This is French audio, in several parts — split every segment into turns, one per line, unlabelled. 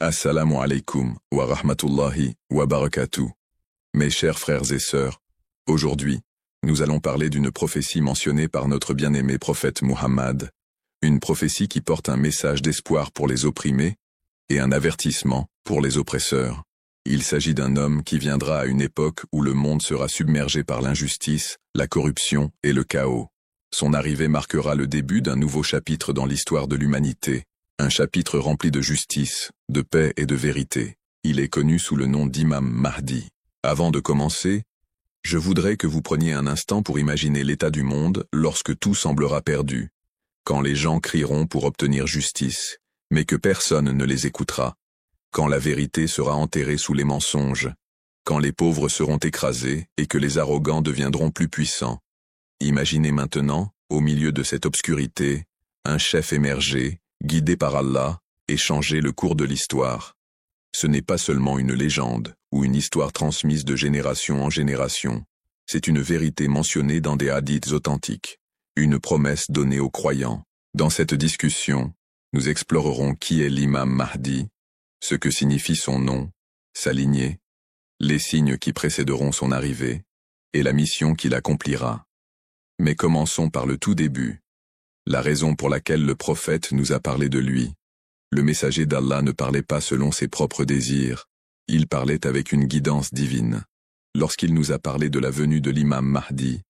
Assalamu alaikum wa rahmatullahi wa barakatuh. Mes chers frères et sœurs, aujourd'hui, nous allons parler d'une prophétie mentionnée par notre bien-aimé prophète Muhammad, une prophétie qui porte un message d'espoir pour les opprimés et un avertissement pour les oppresseurs. Il s'agit d'un homme qui viendra à une époque où le monde sera submergé par l'injustice, la corruption et le chaos. Son arrivée marquera le début d'un nouveau chapitre dans l'histoire de l'humanité. Un chapitre rempli de justice, de paix et de vérité. Il est connu sous le nom d'Imam Mahdi. Avant de commencer, je voudrais que vous preniez un instant pour imaginer l'état du monde lorsque tout semblera perdu, quand les gens crieront pour obtenir justice, mais que personne ne les écoutera, quand la vérité sera enterrée sous les mensonges, quand les pauvres seront écrasés et que les arrogants deviendront plus puissants. Imaginez maintenant, au milieu de cette obscurité, un chef émerger, guidé par Allah, et changer le cours de l'histoire. Ce n'est pas seulement une légende, ou une histoire transmise de génération en génération. C'est une vérité mentionnée dans des hadiths authentiques, une promesse donnée aux croyants. Dans cette discussion, nous explorerons qui est l'imam Mahdi, ce que signifie son nom, sa lignée, les signes qui précéderont son arrivée, et la mission qu'il accomplira. Mais commençons par le tout début. La raison pour laquelle le prophète nous a parlé de lui. Le messager d'Allah ne parlait pas selon ses propres désirs, il parlait avec une guidance divine. Lorsqu'il nous a parlé de la venue de l'imam Mahdi,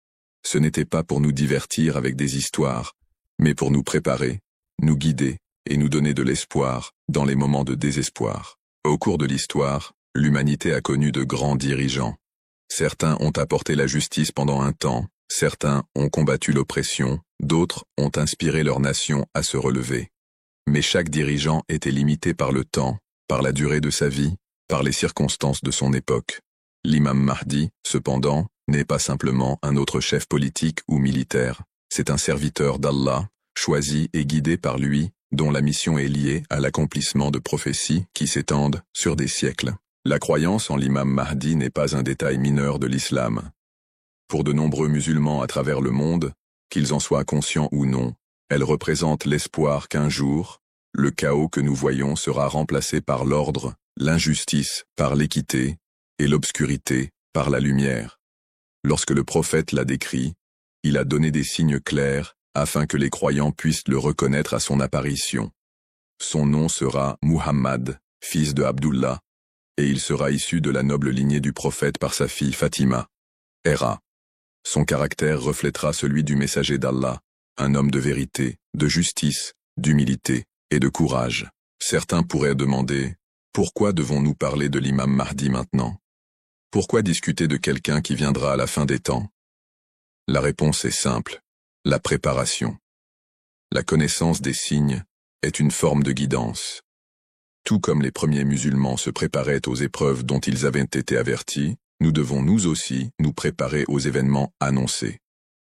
ce n'était pas pour nous divertir avec des histoires, mais pour nous préparer, nous guider et nous donner de l'espoir dans les moments de désespoir. Au cours de l'histoire, l'humanité a connu de grands dirigeants. Certains ont apporté la justice pendant un temps, certains ont combattu l'oppression, d'autres ont inspiré leur nation à se relever. Mais chaque dirigeant était limité par le temps, par la durée de sa vie, par les circonstances de son époque. L'imam Mahdi, cependant, n'est pas simplement un autre chef politique ou militaire, c'est un serviteur d'Allah, choisi et guidé par lui, dont la mission est liée à l'accomplissement de prophéties qui s'étendent sur des siècles. La croyance en l'imam Mahdi n'est pas un détail mineur de l'islam. Pour de nombreux musulmans à travers le monde, qu'ils en soient conscients ou non, elle représente l'espoir qu'un jour, le chaos que nous voyons sera remplacé par l'ordre, l'injustice par l'équité, et l'obscurité par la lumière. Lorsque le prophète l'a décrit, il a donné des signes clairs afin que les croyants puissent le reconnaître à son apparition. Son nom sera Muhammad, fils de Abdullah, et il sera issu de la noble lignée du prophète par sa fille Fatima. Héra. Son caractère reflètera celui du messager d'Allah, un homme de vérité, de justice, d'humilité et de courage. Certains pourraient demander, pourquoi devons-nous parler de l'imam Mahdi maintenant? Pourquoi discuter de quelqu'un qui viendra à la fin des temps? La réponse est simple, la préparation. La connaissance des signes est une forme de guidance. Tout comme les premiers musulmans se préparaient aux épreuves dont ils avaient été avertis, nous devons nous aussi nous préparer aux événements annoncés.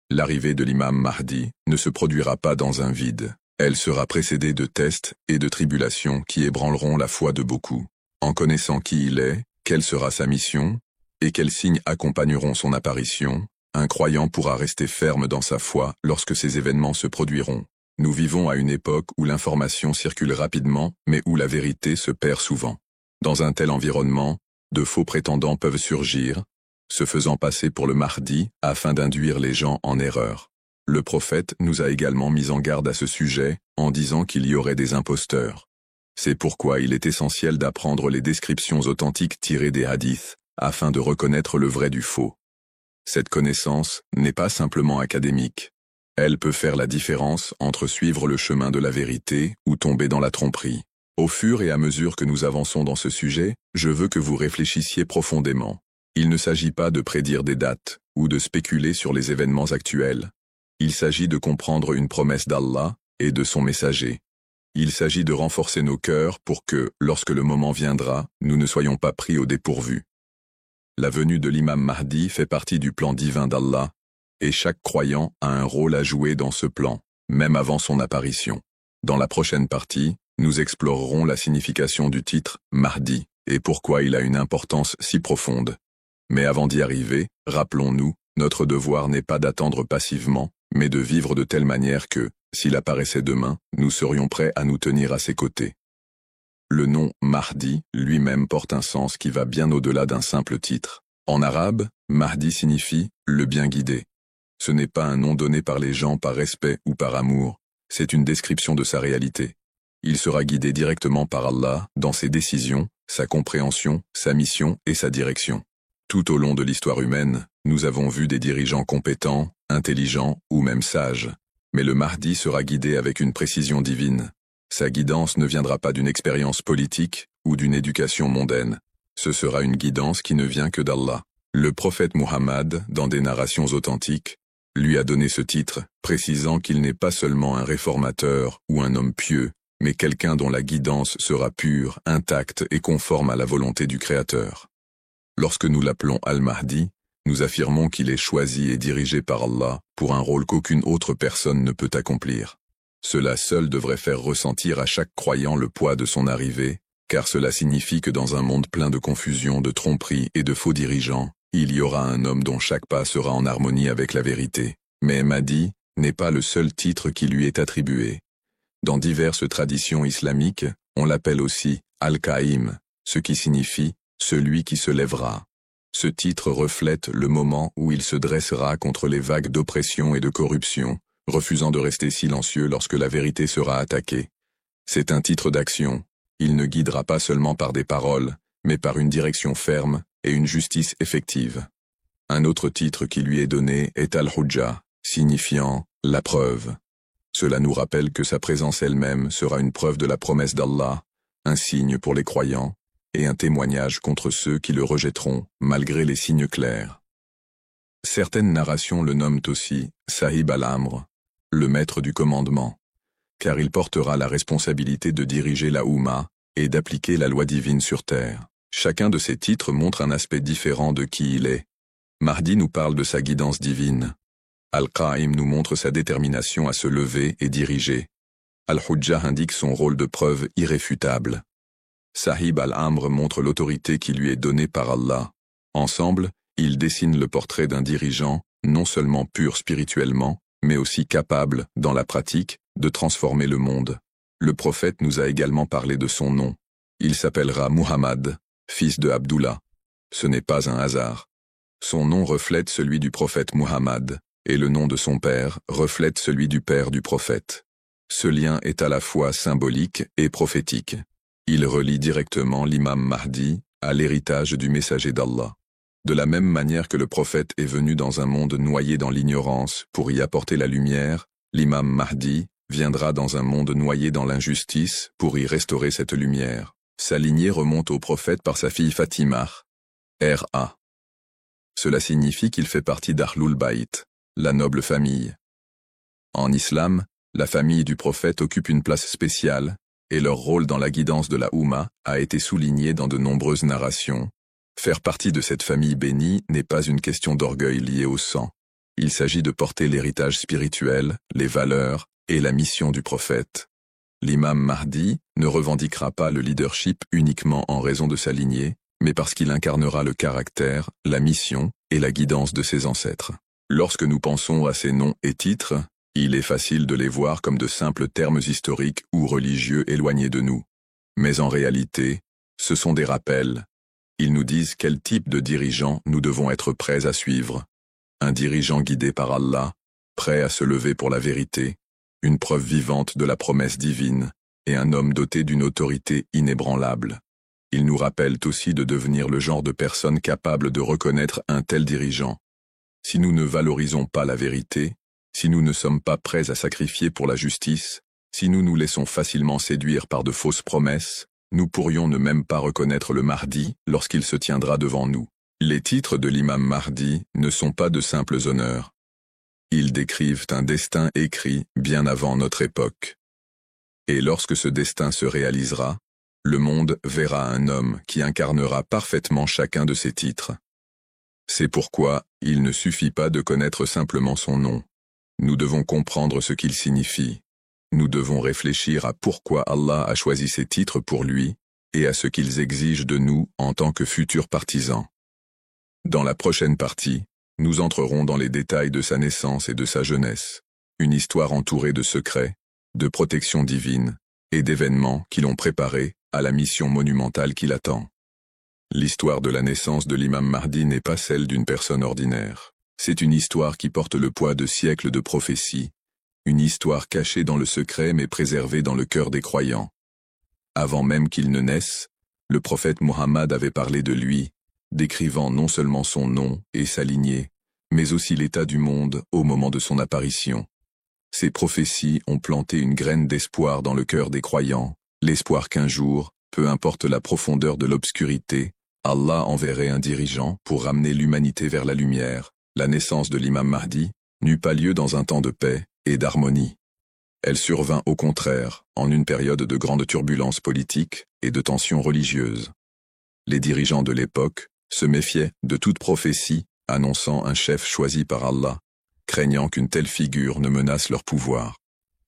L'arrivée de l'imam Mahdi ne se produira pas dans un vide. Elle sera précédée de tests et de tribulations qui ébranleront la foi de beaucoup. En connaissant qui il est, quelle sera sa mission, et quels signes accompagneront son apparition, un croyant pourra rester ferme dans sa foi lorsque ces événements se produiront. Nous vivons à une époque où l'information circule rapidement, mais où la vérité se perd souvent. Dans un tel environnement, de faux prétendants peuvent surgir, se faisant passer pour le Mahdi afin d'induire les gens en erreur. Le prophète nous a également mis en garde à ce sujet en disant qu'il y aurait des imposteurs. C'est pourquoi il est essentiel d'apprendre les descriptions authentiques tirées des hadiths afin de reconnaître le vrai du faux. Cette connaissance n'est pas simplement académique. Elle peut faire la différence entre suivre le chemin de la vérité ou tomber dans la tromperie. Au fur et à mesure que nous avançons dans ce sujet, je veux que vous réfléchissiez profondément. Il ne s'agit pas de prédire des dates ou de spéculer sur les événements actuels. Il s'agit de comprendre une promesse d'Allah et de son messager. Il s'agit de renforcer nos cœurs pour que, lorsque le moment viendra, nous ne soyons pas pris au dépourvu. La venue de l'imam Mahdi fait partie du plan divin d'Allah, et chaque croyant a un rôle à jouer dans ce plan, même avant son apparition. Dans la prochaine partie, nous explorerons la signification du titre « Mahdi » et pourquoi il a une importance si profonde. Mais avant d'y arriver, rappelons-nous, notre devoir n'est pas d'attendre passivement, mais de vivre de telle manière que, s'il apparaissait demain, nous serions prêts à nous tenir à ses côtés. Le nom Mahdi lui-même porte un sens qui va bien au-delà d'un simple titre. En arabe, Mahdi signifie « le bien guidé ». Ce n'est pas un nom donné par les gens par respect ou par amour, c'est une description de sa réalité. Il sera guidé directement par Allah dans ses décisions, sa compréhension, sa mission et sa direction. Tout au long de l'histoire humaine, nous avons vu des dirigeants compétents, intelligents ou même sages. Mais le Mahdi sera guidé avec une précision divine. Sa guidance ne viendra pas d'une expérience politique ou d'une éducation mondaine. Ce sera une guidance qui ne vient que d'Allah. Le prophète Muhammad, dans des narrations authentiques, lui a donné ce titre, précisant qu'il n'est pas seulement un réformateur ou un homme pieux, mais quelqu'un dont la guidance sera pure, intacte et conforme à la volonté du Créateur. Lorsque nous l'appelons Al-Mahdi, nous affirmons qu'il est choisi et dirigé par Allah pour un rôle qu'aucune autre personne ne peut accomplir. Cela seul devrait faire ressentir à chaque croyant le poids de son arrivée, car cela signifie que dans un monde plein de confusion, de tromperies et de faux dirigeants, il y aura un homme dont chaque pas sera en harmonie avec la vérité. Mais Mahdi n'est pas le seul titre qui lui est attribué. Dans diverses traditions islamiques, on l'appelle aussi Al-Qaïm, ce qui signifie « celui qui se lèvera ». Ce titre reflète le moment où il se dressera contre les vagues d'oppression et de corruption, refusant de rester silencieux lorsque la vérité sera attaquée. C'est un titre d'action. Il ne guidera pas seulement par des paroles, mais par une direction ferme et une justice effective. Un autre titre qui lui est donné est Al-Hujja, signifiant « la preuve ». Cela nous rappelle que sa présence elle-même sera une preuve de la promesse d'Allah, un signe pour les croyants, et un témoignage contre ceux qui le rejetteront, malgré les signes clairs. Certaines narrations le nomment aussi Sahib al-Amr, le maître du commandement, car il portera la responsabilité de diriger la Oumma et d'appliquer la loi divine sur terre. Chacun de ces titres montre un aspect différent de qui il est. Mahdi nous parle de sa guidance divine. Al-Qaïm nous montre sa détermination à se lever et diriger. Al-Hujja indique son rôle de preuve irréfutable. Sahib al-Amr montre l'autorité qui lui est donnée par Allah. Ensemble, ils dessinent le portrait d'un dirigeant, non seulement pur spirituellement, mais aussi capable, dans la pratique, de transformer le monde. Le prophète nous a également parlé de son nom. Il s'appellera Muhammad, fils de Abdullah. Ce n'est pas un hasard. Son nom reflète celui du prophète Muhammad, et le nom de son père reflète celui du père du prophète. Ce lien est à la fois symbolique et prophétique. Il relie directement l'imam Mahdi à l'héritage du messager d'Allah. De la même manière que le prophète est venu dans un monde noyé dans l'ignorance pour y apporter la lumière, l'imam Mahdi viendra dans un monde noyé dans l'injustice pour y restaurer cette lumière. Sa lignée remonte au prophète par sa fille Fatima, R.A. Cela signifie qu'il fait partie d'Ahlul Bayt, la noble famille. En islam, la famille du prophète occupe une place spéciale, et leur rôle dans la guidance de la Oumma a été souligné dans de nombreuses narrations. Faire partie de cette famille bénie n'est pas une question d'orgueil lié au sang. Il s'agit de porter l'héritage spirituel, les valeurs et la mission du prophète. L'imam Mahdi ne revendiquera pas le leadership uniquement en raison de sa lignée, mais parce qu'il incarnera le caractère, la mission et la guidance de ses ancêtres. Lorsque nous pensons à ces noms et titres, il est facile de les voir comme de simples termes historiques ou religieux éloignés de nous. Mais en réalité, ce sont des rappels. Ils nous disent quel type de dirigeant nous devons être prêts à suivre. Un dirigeant guidé par Allah, prêt à se lever pour la vérité, une preuve vivante de la promesse divine, et un homme doté d'une autorité inébranlable. Ils nous rappellent aussi de devenir le genre de personne capable de reconnaître un tel dirigeant. Si nous ne valorisons pas la vérité, si nous ne sommes pas prêts à sacrifier pour la justice, si nous nous laissons facilement séduire par de fausses promesses, nous pourrions ne même pas reconnaître le Mahdi lorsqu'il se tiendra devant nous. Les titres de l'imam Mahdi ne sont pas de simples honneurs. Ils décrivent un destin écrit bien avant notre époque. Et lorsque ce destin se réalisera, le monde verra un homme qui incarnera parfaitement chacun de ces titres. C'est pourquoi il ne suffit pas de connaître simplement son nom. Nous devons comprendre ce qu'il signifie. Nous devons réfléchir à pourquoi Allah a choisi ces titres pour lui et à ce qu'ils exigent de nous en tant que futurs partisans. Dans la prochaine partie, nous entrerons dans les détails de sa naissance et de sa jeunesse, une histoire entourée de secrets, de protection divine et d'événements qui l'ont préparé à la mission monumentale qui l'attend. L'histoire de la naissance de l'imam Mahdi n'est pas celle d'une personne ordinaire. C'est une histoire qui porte le poids de siècles de prophéties, une histoire cachée dans le secret mais préservée dans le cœur des croyants. Avant même qu'il ne naisse, le prophète Muhammad avait parlé de lui, décrivant non seulement son nom et sa lignée, mais aussi l'état du monde au moment de son apparition. Ces prophéties ont planté une graine d'espoir dans le cœur des croyants, l'espoir qu'un jour, peu importe la profondeur de l'obscurité, Allah enverrait un dirigeant pour ramener l'humanité vers la lumière. La naissance de l'imam Mahdi n'eut pas lieu dans un temps de paix et d'harmonie. Elle survint au contraire, en une période de grande turbulence politique et de tensions religieuses. Les dirigeants de l'époque se méfiaient de toute prophétie annonçant un chef choisi par Allah, craignant qu'une telle figure ne menace leur pouvoir.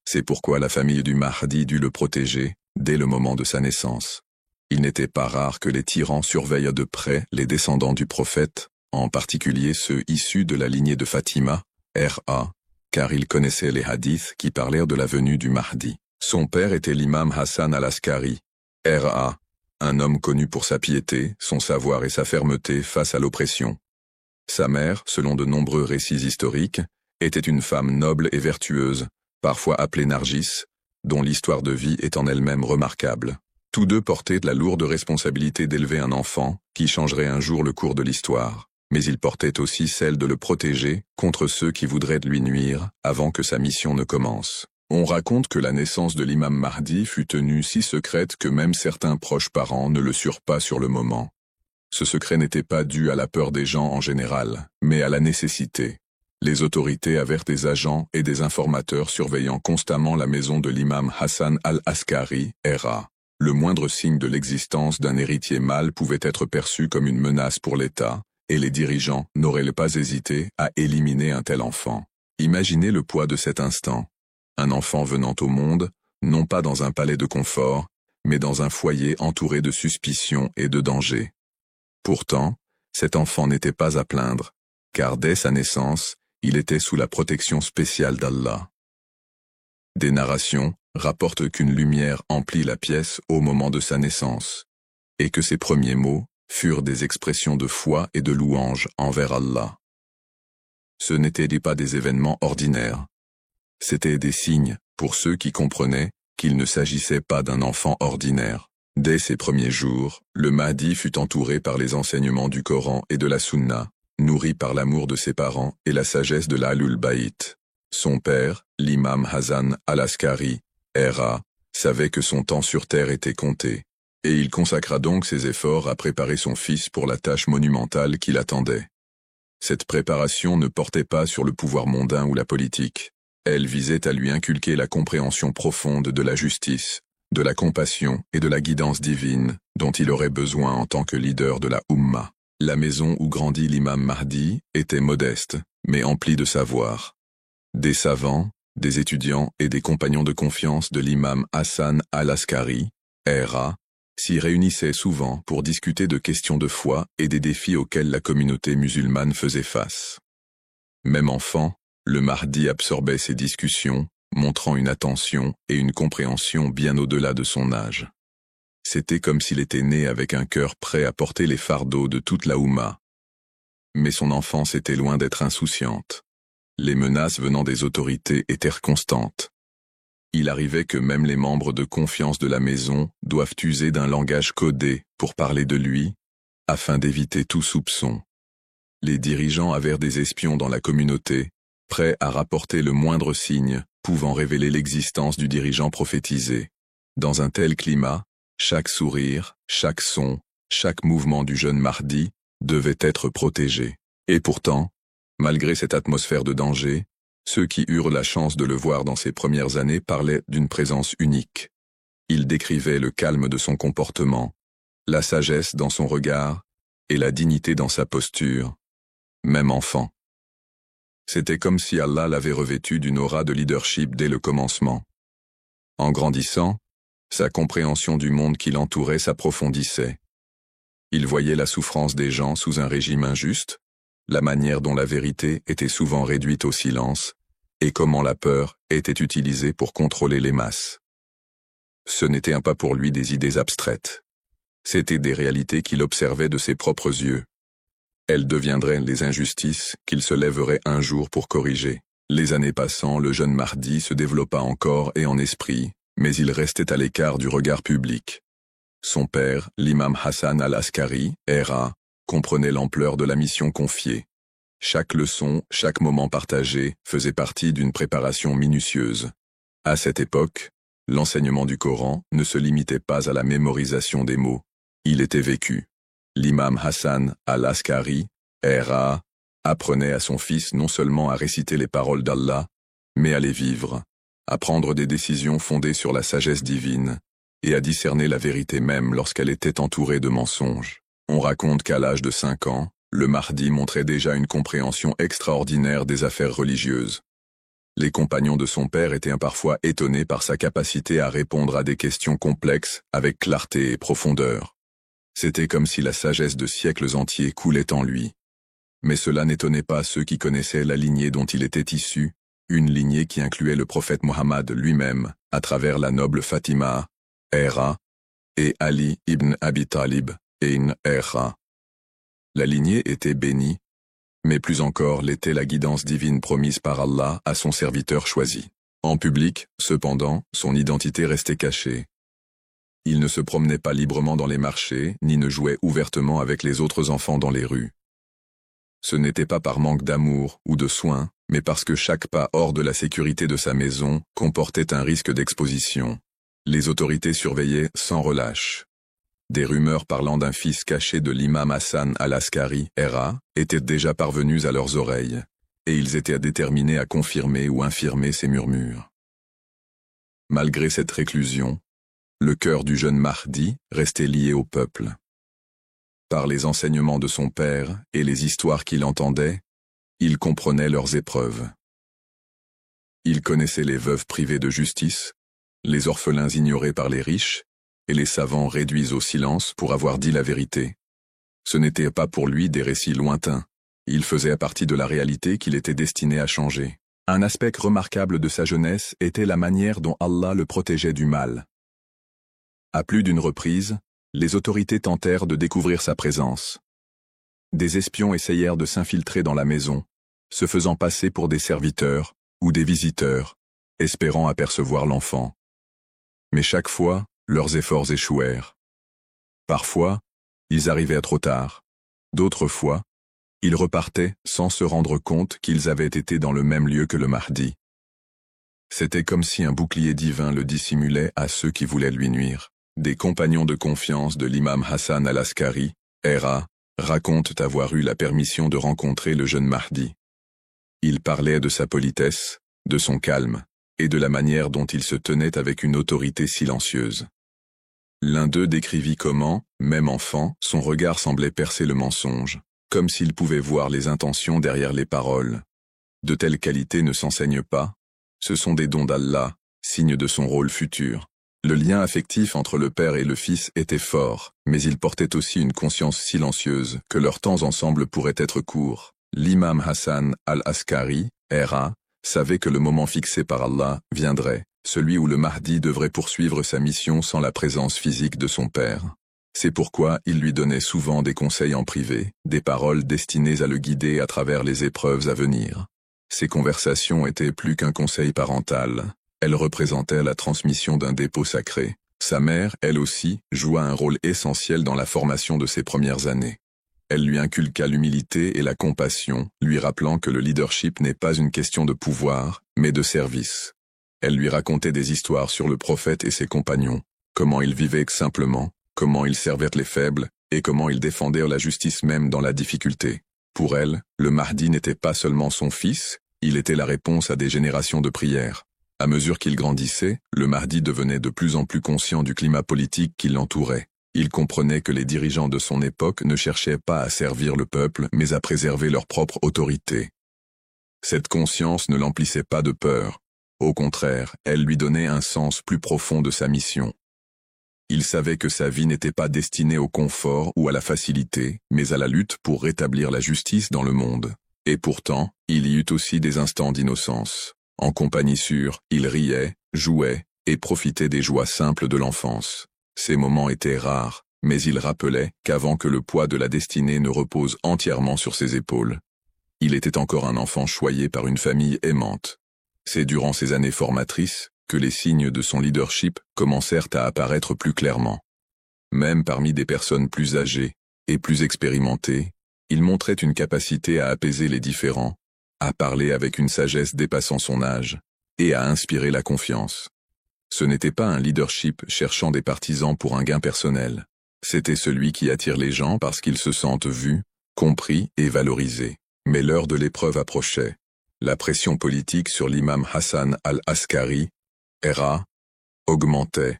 C'est pourquoi la famille du Mahdi dut le protéger dès le moment de sa naissance. Il n'était pas rare que les tyrans surveillent de près les descendants du prophète, en particulier ceux issus de la lignée de Fatima, R.A., car ils connaissaient les hadiths qui parlèrent de la venue du Mahdi. Son père était l'imam Hassan al-Askari, R.A., un homme connu pour sa piété, son savoir et sa fermeté face à l'oppression. Sa mère, selon de nombreux récits historiques, était une femme noble et vertueuse, parfois appelée Nargis, dont l'histoire de vie est en elle-même remarquable. Tous deux portaient la lourde responsabilité d'élever un enfant qui changerait un jour le cours de l'histoire, mais ils portaient aussi celle de le protéger contre ceux qui voudraient lui nuire avant que sa mission ne commence. On raconte que la naissance de l'imam Mahdi fut tenue si secrète que même certains proches parents ne le surent pas sur le moment. Ce secret n'était pas dû à la peur des gens en général, mais à la nécessité. Les autorités avirent des agents et des informateurs surveillant constamment la maison de l'imam Hassan al-Askari, R.A. Le moindre signe de l'existence d'un héritier mâle pouvait être perçu comme une menace pour l'État, et les dirigeants n'auraient pas hésité à éliminer un tel enfant. Imaginez le poids de cet instant. Un enfant venant au monde, non pas dans un palais de confort, mais dans un foyer entouré de suspicions et de dangers. Pourtant, cet enfant n'était pas à plaindre, car dès sa naissance, il était sous la protection spéciale d'Allah. Des narrations rapportent qu'une lumière emplit la pièce au moment de sa naissance, et que ses premiers mots furent des expressions de foi et de louange envers Allah. Ce n'étaient pas des événements ordinaires. C'étaient des signes pour ceux qui comprenaient qu'il ne s'agissait pas d'un enfant ordinaire. Dès ses premiers jours, le Mahdi fut entouré par les enseignements du Coran et de la Sunna, nourri par l'amour de ses parents et la sagesse de l'Ahlul Bayt. Son père, l'imam Hassan al-Askari, R.A., savait que son temps sur terre était compté, et il consacra donc ses efforts à préparer son fils pour la tâche monumentale qui l'attendait. Cette préparation ne portait pas sur le pouvoir mondain ou la politique. Elle visait à lui inculquer la compréhension profonde de la justice, de la compassion et de la guidance divine dont il aurait besoin en tant que leader de la Ummah. La maison où grandit l'imam Mahdi était modeste, mais emplie de savoir. Des savants, des étudiants et des compagnons de confiance de l'imam Hassan al-Askari, R.A., s'y réunissaient souvent pour discuter de questions de foi et des défis auxquels la communauté musulmane faisait face. Même enfant, le Mahdi absorbait ces discussions, montrant une attention et une compréhension bien au-delà de son âge. C'était comme s'il était né avec un cœur prêt à porter les fardeaux de toute la Oumma. Mais son enfance était loin d'être insouciante. Les menaces venant des autorités étaient constantes. Il arrivait que même les membres de confiance de la maison doivent user d'un langage codé pour parler de lui, afin d'éviter tout soupçon. Les dirigeants avaient des espions dans la communauté, prêts à rapporter le moindre signe pouvant révéler l'existence du dirigeant prophétisé. Dans un tel climat, chaque sourire, chaque son, chaque mouvement du jeune Mahdi devait être protégé. Et pourtant, malgré cette atmosphère de danger, ceux qui eurent la chance de le voir dans ses premières années parlaient d'une présence unique. Ils décrivaient le calme de son comportement, la sagesse dans son regard et la dignité dans sa posture, même enfant. C'était comme si Allah l'avait revêtu d'une aura de leadership dès le commencement. En grandissant, sa compréhension du monde qui l'entourait s'approfondissait. Il voyait la souffrance des gens sous un régime injuste, la manière dont la vérité était souvent réduite au silence, et comment la peur était utilisée pour contrôler les masses. Ce n'était pas pour lui des idées abstraites. C'étaient des réalités qu'il observait de ses propres yeux. Elles deviendraient les injustices qu'il se lèverait un jour pour corriger. Les années passant, le jeune Mahdi se développa en corps et en esprit, mais il restait à l'écart du regard public. Son père, l'imam Hassan al-Askari, R.A., comprenait l'ampleur de la mission confiée. Chaque leçon, chaque moment partagé faisait partie d'une préparation minutieuse. À cette époque, l'enseignement du Coran ne se limitait pas à la mémorisation des mots. Il était vécu. L'imam Hassan al-Askari, R.A., apprenait à son fils non seulement à réciter les paroles d'Allah, mais à les vivre, à prendre des décisions fondées sur la sagesse divine, et à discerner la vérité même lorsqu'elle était entourée de mensonges. On raconte qu'à l'âge de 5 ans, le Mahdi montrait déjà une compréhension extraordinaire des affaires religieuses. Les compagnons de son père étaient parfois étonnés par sa capacité à répondre à des questions complexes avec clarté et profondeur. C'était comme si la sagesse de siècles entiers coulait en lui. Mais cela n'étonnait pas ceux qui connaissaient la lignée dont il était issu, une lignée qui incluait le prophète Mohammed lui-même, à travers la noble Fatima, R.A., et Ali ibn Abi Talib, R.A. La lignée était bénie, mais plus encore l'était la guidance divine promise par Allah à son serviteur choisi. En public, cependant, son identité restait cachée. Il ne se promenait pas librement dans les marchés, ni ne jouait ouvertement avec les autres enfants dans les rues. Ce n'était pas par manque d'amour ou de soin, mais parce que chaque pas hors de la sécurité de sa maison comportait un risque d'exposition. Les autorités surveillaient sans relâche. Des rumeurs parlant d'un fils caché de l'imam Hassan al-Askari, R.A., étaient déjà parvenues à leurs oreilles, et ils étaient déterminés à confirmer ou infirmer ces murmures. Malgré cette réclusion, le cœur du jeune Mahdi restait lié au peuple. Par les enseignements de son père et les histoires qu'il entendait, il comprenait leurs épreuves. Il connaissait les veuves privées de justice, les orphelins ignorés par les riches, et les savants réduits au silence pour avoir dit la vérité. Ce n'était pas pour lui des récits lointains, il faisait partie de la réalité qu'il était destiné à changer. Un aspect remarquable de sa jeunesse était la manière dont Allah le protégeait du mal. À plus d'une reprise, les autorités tentèrent de découvrir sa présence. Des espions essayèrent de s'infiltrer dans la maison, se faisant passer pour des serviteurs ou des visiteurs, espérant apercevoir l'enfant. Mais chaque fois, leurs efforts échouèrent. Parfois, ils arrivaient trop tard. D'autres fois, ils repartaient sans se rendre compte qu'ils avaient été dans le même lieu que le Mahdi. C'était comme si un bouclier divin le dissimulait à ceux qui voulaient lui nuire. Des compagnons de confiance de l'imam Hassan al-Askari, R.A., racontent avoir eu la permission de rencontrer le jeune Mahdi. Ils parlaient de sa politesse, de son calme, et de la manière dont il se tenait avec une autorité silencieuse. L'un d'eux décrivit comment, même enfant, son regard semblait percer le mensonge, comme s'il pouvait voir les intentions derrière les paroles. De telles qualités ne s'enseignent pas, ce sont des dons d'Allah, signe de son rôle futur. Le lien affectif entre le père et le fils était fort, mais il portait aussi une conscience silencieuse que leur temps ensemble pourrait être court. L'imam Hassan al-Askari, R.A., savait que le moment fixé par Allah viendrait, celui où le Mahdi devrait poursuivre sa mission sans la présence physique de son père. C'est pourquoi il lui donnait souvent des conseils en privé, des paroles destinées à le guider à travers les épreuves à venir. Ces conversations étaient plus qu'un conseil parental. Elles représentaient la transmission d'un dépôt sacré. Sa mère, elle aussi, joua un rôle essentiel dans la formation de ses premières années. Elle lui inculqua l'humilité et la compassion, lui rappelant que le leadership n'est pas une question de pouvoir, mais de service. Elle lui racontait des histoires sur le prophète et ses compagnons, comment ils vivaient simplement, comment ils servaient les faibles, et comment ils défendirent la justice même dans la difficulté. Pour elle, le Mahdi n'était pas seulement son fils, il était la réponse à des générations de prières. À mesure qu'il grandissait, le Mahdi devenait de plus en plus conscient du climat politique qui l'entourait. Il comprenait que les dirigeants de son époque ne cherchaient pas à servir le peuple, mais à préserver leur propre autorité. Cette conscience ne l'emplissait pas de peur. Au contraire, elle lui donnait un sens plus profond de sa mission. Il savait que sa vie n'était pas destinée au confort ou à la facilité, mais à la lutte pour rétablir la justice dans le monde. Et pourtant, il y eut aussi des instants d'innocence. En compagnie sûre, il riait, jouait, et profiter des joies simples de l'enfance. Ces moments étaient rares, mais il rappelait qu'avant que le poids de la destinée ne repose entièrement sur ses épaules, il était encore un enfant choyé par une famille aimante. C'est durant ces années formatrices que les signes de son leadership commencèrent à apparaître plus clairement. Même parmi des personnes plus âgées et plus expérimentées, il montrait une capacité à apaiser les différends, à parler avec une sagesse dépassant son âge, et à inspirer la confiance. Ce n'était pas un leadership cherchant des partisans pour un gain personnel. C'était celui qui attire les gens parce qu'ils se sentent vus, compris et valorisés. Mais l'heure de l'épreuve approchait. La pression politique sur l'imam Hassan al-Askari, R.A., augmentait.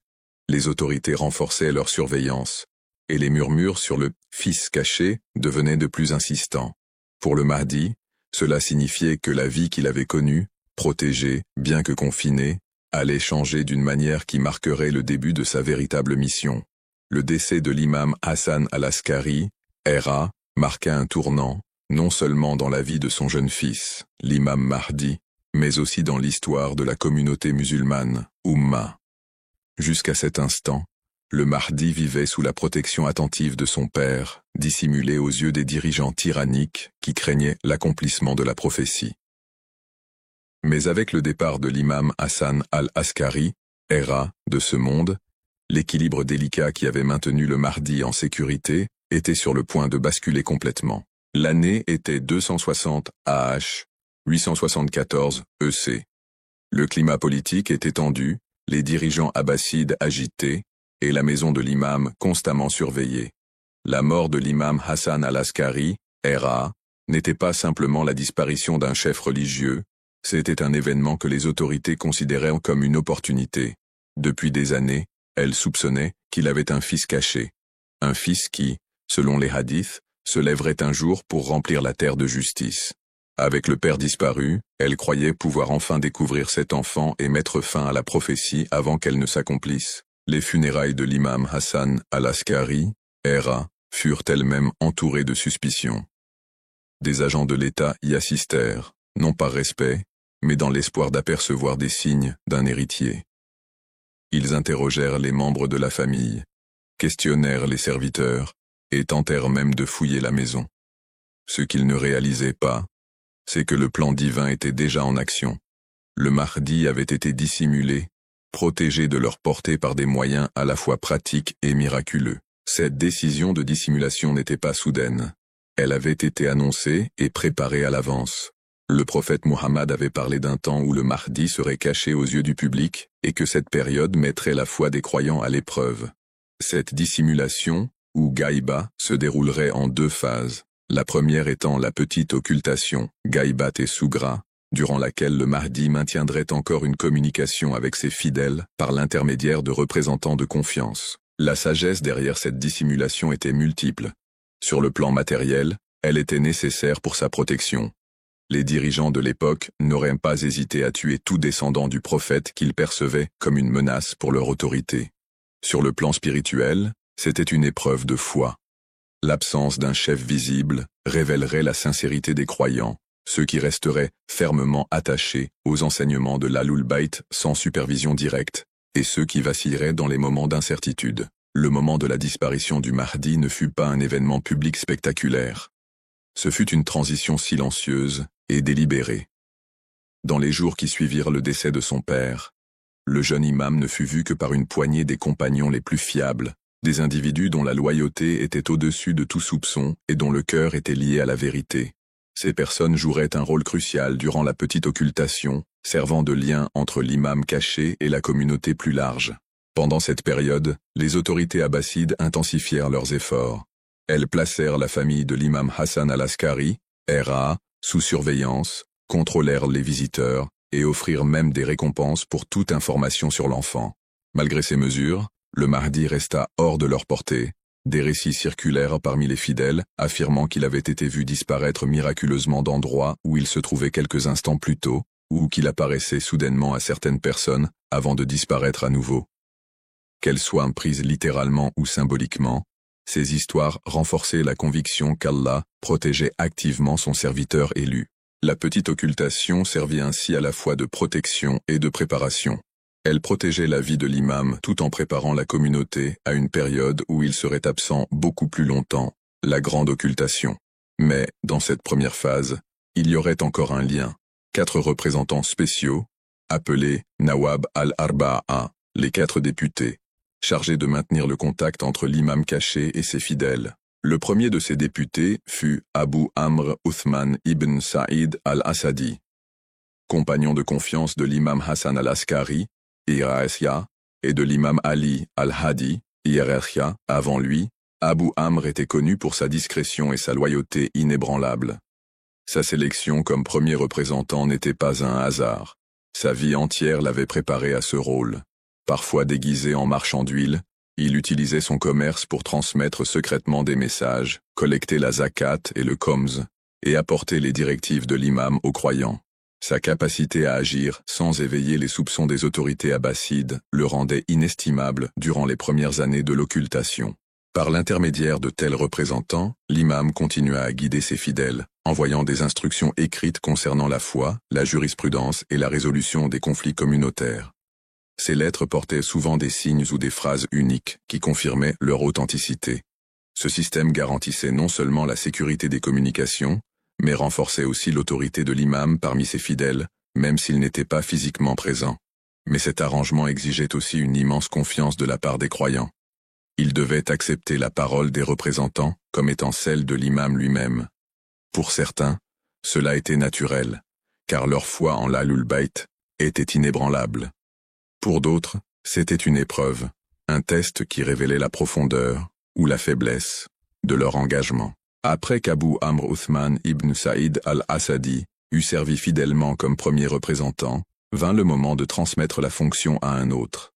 Les autorités renforçaient leur surveillance, et les murmures sur le « fils caché » devenaient de plus insistants. Pour le Mahdi, cela signifiait que la vie qu'il avait connue, protégée, bien que confinée, allait changer d'une manière qui marquerait le début de sa véritable mission. Le décès de l'imam Hassan al-Askari, R.A., marqua un tournant, non seulement dans la vie de son jeune fils, l'imam Mahdi, mais aussi dans l'histoire de la communauté musulmane, Ummah. Jusqu'à cet instant, le Mahdi vivait sous la protection attentive de son père, dissimulé aux yeux des dirigeants tyranniques qui craignaient l'accomplissement de la prophétie. Mais avec le départ de l'imam Hassan al-Askari, R.A., de ce monde, l'équilibre délicat qui avait maintenu le Mahdi en sécurité était sur le point de basculer complètement. L'année était 260 AH, 874 EC. Le climat politique était tendu, les dirigeants abbassides agités, et la maison de l'imam constamment surveillée. La mort de l'imam Hassan al-Askari, R.A., n'était pas simplement la disparition d'un chef religieux, c'était un événement que les autorités considéraient comme une opportunité. Depuis des années, elles soupçonnaient qu'il avait un fils caché. Un fils qui, selon les hadiths, se lèverait un jour pour remplir la terre de justice. Avec le père disparu, elle croyait pouvoir enfin découvrir cet enfant et mettre fin à la prophétie avant qu'elle ne s'accomplisse. Les funérailles de l'imam Hassan al-Askari, R.A., furent elles-mêmes entourées de suspicions. Des agents de l'État y assistèrent, non par respect, mais dans l'espoir d'apercevoir des signes d'un héritier. Ils interrogèrent les membres de la famille, questionnèrent les serviteurs, et tentèrent même de fouiller la maison. Ce qu'ils ne réalisaient pas, c'est que le plan divin était déjà en action. Le Mahdi avait été dissimulé, protégé de leur portée par des moyens à la fois pratiques et miraculeux. Cette décision de dissimulation n'était pas soudaine. Elle avait été annoncée et préparée à l'avance. Le prophète Muhammad avait parlé d'un temps où le Mahdi serait caché aux yeux du public et que cette période mettrait la foi des croyants à l'épreuve. Cette dissimulation, ou gaïba, se déroulerait en deux phases. La première étant la petite occultation, gaïbat et sougra, durant laquelle le Mahdi maintiendrait encore une communication avec ses fidèles par l'intermédiaire de représentants de confiance. La sagesse derrière cette dissimulation était multiple. Sur le plan matériel, elle était nécessaire pour sa protection. Les dirigeants de l'époque n'auraient pas hésité à tuer tout descendant du prophète qu'ils percevaient comme une menace pour leur autorité. Sur le plan spirituel, c'était une épreuve de foi. L'absence d'un chef visible révélerait la sincérité des croyants, ceux qui resteraient fermement attachés aux enseignements de l'Ahlul Bayt sans supervision directe, et ceux qui vacilleraient dans les moments d'incertitude. Le moment de la disparition du Mahdi ne fut pas un événement public spectaculaire. Ce fut une transition silencieuse et délibérée. Dans les jours qui suivirent le décès de son père, le jeune imam ne fut vu que par une poignée des compagnons les plus fiables, des individus dont la loyauté était au-dessus de tout soupçon et dont le cœur était lié à la vérité. Ces personnes joueraient un rôle crucial durant la petite occultation, servant de lien entre l'imam caché et la communauté plus large. Pendant cette période, les autorités abbassides intensifièrent leurs efforts. Elles placèrent la famille de l'imam Hassan al-Askari, R.A., sous surveillance, contrôlèrent les visiteurs et offrirent même des récompenses pour toute information sur l'enfant. Malgré ces mesures, le Mahdi resta hors de leur portée. Des récits circulèrent parmi les fidèles, affirmant qu'il avait été vu disparaître miraculeusement d'endroits où il se trouvait quelques instants plus tôt, ou qu'il apparaissait soudainement à certaines personnes avant de disparaître à nouveau. Qu'elles soient prises littéralement ou symboliquement, ces histoires renforçaient la conviction qu'Allah protégeait activement son serviteur élu. La petite occultation servit ainsi à la fois de protection et de préparation. Elle protégeait la vie de l'imam tout en préparant la communauté à une période où il serait absent beaucoup plus longtemps, la grande occultation. Mais, dans cette première phase, il y aurait encore un lien. 4 représentants spéciaux, appelés Nawab al-Arba'a, les 4 députés, chargés de maintenir le contact entre l'imam caché et ses fidèles. Le premier de ces députés fut Abu Amr Uthman ibn Saïd al-Asadi, compagnon de confiance de l'imam Hassan al-Askari, IRSIA, et de l'imam Ali al-Hadi, IRSIA. Avant lui, Abu Amr était connu pour sa discrétion et sa loyauté inébranlables. Sa sélection comme premier représentant n'était pas un hasard. Sa vie entière l'avait préparé à ce rôle. Parfois déguisé en marchand d'huile, il utilisait son commerce pour transmettre secrètement des messages, collecter la zakat et le khomz, et apporter les directives de l'imam aux croyants. Sa capacité à agir sans éveiller les soupçons des autorités abbassides le rendait inestimable durant les premières années de l'occultation. Par l'intermédiaire de tels représentants, l'imam continua à guider ses fidèles, envoyant des instructions écrites concernant la foi, la jurisprudence et la résolution des conflits communautaires. Ces lettres portaient souvent des signes ou des phrases uniques qui confirmaient leur authenticité. Ce système garantissait non seulement la sécurité des communications, mais renforçait aussi l'autorité de l'imam parmi ses fidèles, même s'il n'était pas physiquement présent. Mais cet arrangement exigeait aussi une immense confiance de la part des croyants. Ils devaient accepter la parole des représentants comme étant celle de l'imam lui-même. Pour certains, cela était naturel, car leur foi en l'Ahlul Bayt était inébranlable. Pour d'autres, c'était une épreuve, un test qui révélait la profondeur ou la faiblesse de leur engagement. Après qu'Abu Amr Uthman ibn Saïd al-Asadi eut servi fidèlement comme premier représentant, vint le moment de transmettre la fonction à un autre.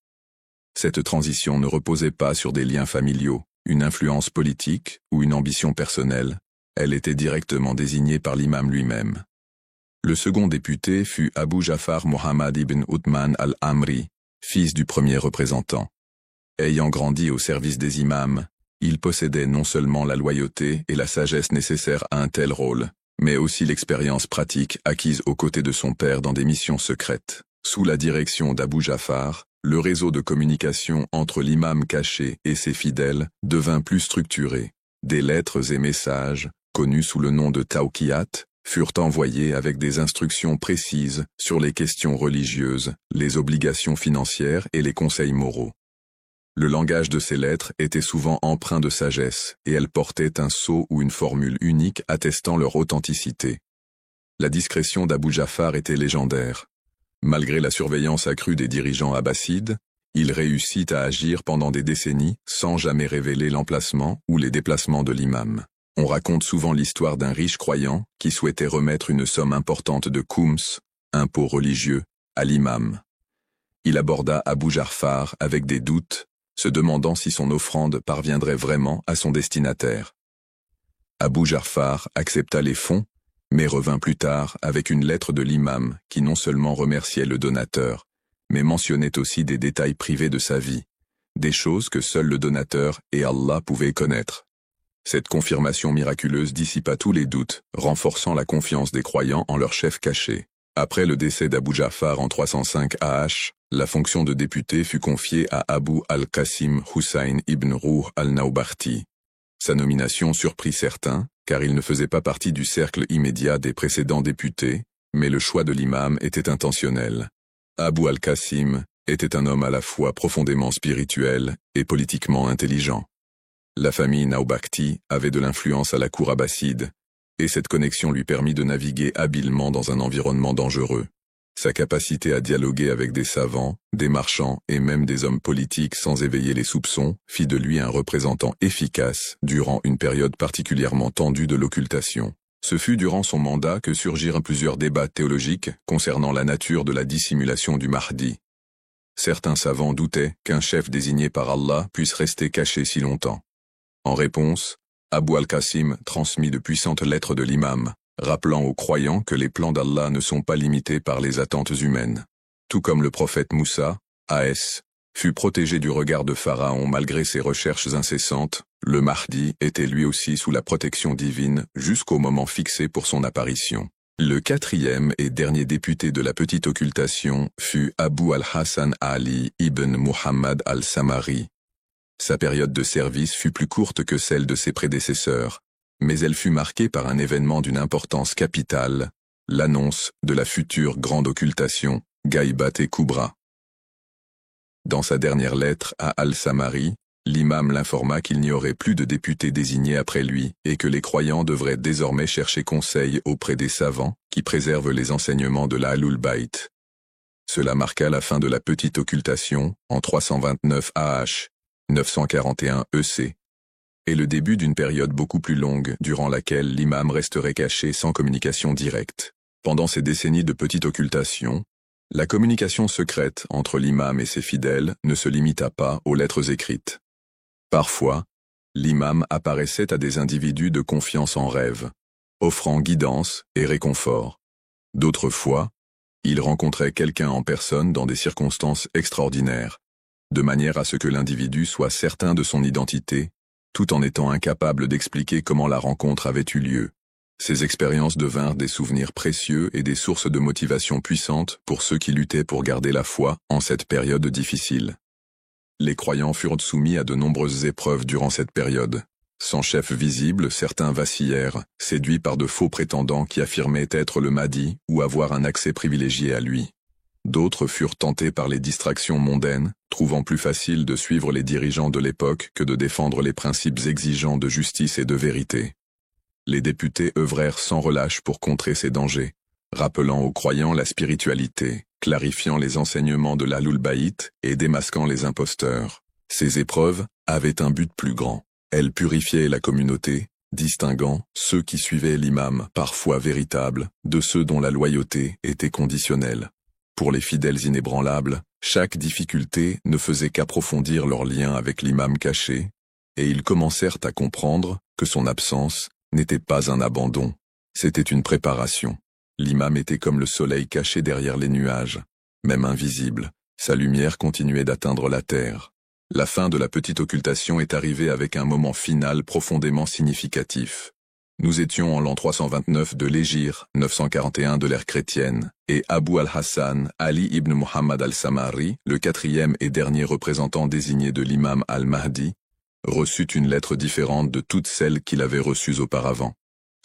Cette transition ne reposait pas sur des liens familiaux, une influence politique ou une ambition personnelle, elle était directement désignée par l'imam lui-même. Le second député fut Abu Ja'far Muhammad ibn Uthman al-Amri, fils du premier représentant. Ayant grandi au service des imams, il possédait non seulement la loyauté et la sagesse nécessaires à un tel rôle, mais aussi l'expérience pratique acquise aux côtés de son père dans des missions secrètes. Sous la direction d'Abu Ja'far, le réseau de communication entre l'imam caché et ses fidèles devint plus structuré. Des lettres et messages, connus sous le nom de tawqiyat, furent envoyés avec des instructions précises sur les questions religieuses, les obligations financières et les conseils moraux. Le langage de ces lettres était souvent empreint de sagesse, et elles portaient un sceau ou une formule unique attestant leur authenticité. La discrétion d'Abu Ja'far était légendaire. Malgré la surveillance accrue des dirigeants abbassides, il réussit à agir pendant des décennies sans jamais révéler l'emplacement ou les déplacements de l'imam. On raconte souvent l'histoire d'un riche croyant qui souhaitait remettre une somme importante de khums, impôt religieux, à l'imam. Il aborda Abu Ja'far avec des doutes, se demandant si son offrande parviendrait vraiment à son destinataire. Abu Ja'far accepta les fonds, mais revint plus tard avec une lettre de l'imam qui non seulement remerciait le donateur, mais mentionnait aussi des détails privés de sa vie, des choses que seul le donateur et Allah pouvaient connaître. Cette confirmation miraculeuse dissipa tous les doutes, renforçant la confiance des croyants en leur chef caché. Après le décès d'Abu Ja'far en 305 AH, la fonction de député fut confiée à Abu al-Qasim Hussain ibn Ruh al-Naubarti. Sa nomination surprit certains, car il ne faisait pas partie du cercle immédiat des précédents députés, mais le choix de l'imam était intentionnel. Abu al-Qasim était un homme à la fois profondément spirituel et politiquement intelligent. La famille Naubarti avait de l'influence à la cour abbasside, et cette connexion lui permit de naviguer habilement dans un environnement dangereux. Sa capacité à dialoguer avec des savants, des marchands et même des hommes politiques sans éveiller les soupçons fit de lui un représentant efficace durant une période particulièrement tendue de l'occultation. Ce fut durant son mandat que surgirent plusieurs débats théologiques concernant la nature de la dissimulation du Mahdi. Certains savants doutaient qu'un chef désigné par Allah puisse rester caché si longtemps. En réponse, Abu al-Qasim transmit de puissantes lettres de l'imam, rappelant aux croyants que les plans d'Allah ne sont pas limités par les attentes humaines. Tout comme le prophète Moussa, A.S., fut protégé du regard de Pharaon malgré ses recherches incessantes, le Mahdi était lui aussi sous la protection divine jusqu'au moment fixé pour son apparition. Le quatrième et dernier député de la petite occultation fut Abu al-Hassan Ali ibn Muhammad al-Samari. Sa période de service fut plus courte que celle de ses prédécesseurs, mais elle fut marquée par un événement d'une importance capitale, l'annonce de la future grande occultation, Ghaibat et Kubra. Dans sa dernière lettre à al-Samari, l'imam l'informa qu'il n'y aurait plus de députés désignés après lui et que les croyants devraient désormais chercher conseil auprès des savants qui préservent les enseignements de l'Ahlul Bayt. Cela marqua la fin de la petite occultation en 329 AH, 941 EC, et le début d'une période beaucoup plus longue durant laquelle l'imam resterait caché sans communication directe. Pendant ces décennies de petite occultation, la communication secrète entre l'imam et ses fidèles ne se limita pas aux lettres écrites. Parfois, l'imam apparaissait à des individus de confiance en rêve, offrant guidance et réconfort. D'autres fois, il rencontrait quelqu'un en personne dans des circonstances extraordinaires, de manière à ce que l'individu soit certain de son identité, tout en étant incapable d'expliquer comment la rencontre avait eu lieu. Ces expériences devinrent des souvenirs précieux et des sources de motivation puissantes pour ceux qui luttaient pour garder la foi en cette période difficile. Les croyants furent soumis à de nombreuses épreuves durant cette période. Sans chef visible, certains vacillèrent, séduits par de faux prétendants qui affirmaient être le Mahdi ou avoir un accès privilégié à lui. D'autres furent tentés par les distractions mondaines, trouvant plus facile de suivre les dirigeants de l'époque que de défendre les principes exigeants de justice et de vérité. Les députés œuvrèrent sans relâche pour contrer ces dangers, rappelant aux croyants la spiritualité, clarifiant les enseignements de l'Ahlul Bayt et démasquant les imposteurs. Ces épreuves avaient un but plus grand. Elles purifiaient la communauté, distinguant ceux qui suivaient l'imam, parfois véritable, de ceux dont la loyauté était conditionnelle. Pour les fidèles inébranlables, chaque difficulté ne faisait qu'approfondir leur lien avec l'imam caché, et ils commencèrent à comprendre que son absence n'était pas un abandon, c'était une préparation. L'imam était comme le soleil caché derrière les nuages. Même invisible, sa lumière continuait d'atteindre la terre. La fin de la petite occultation est arrivée avec un moment final profondément significatif. Nous étions en l'an 329 de l'Hégire, 941 de l'ère chrétienne, et Abu al-Hassan Ali ibn Muhammad al-Samari, le quatrième et dernier représentant désigné de l'imam al-Mahdi, reçut une lettre différente de toutes celles qu'il avait reçues auparavant.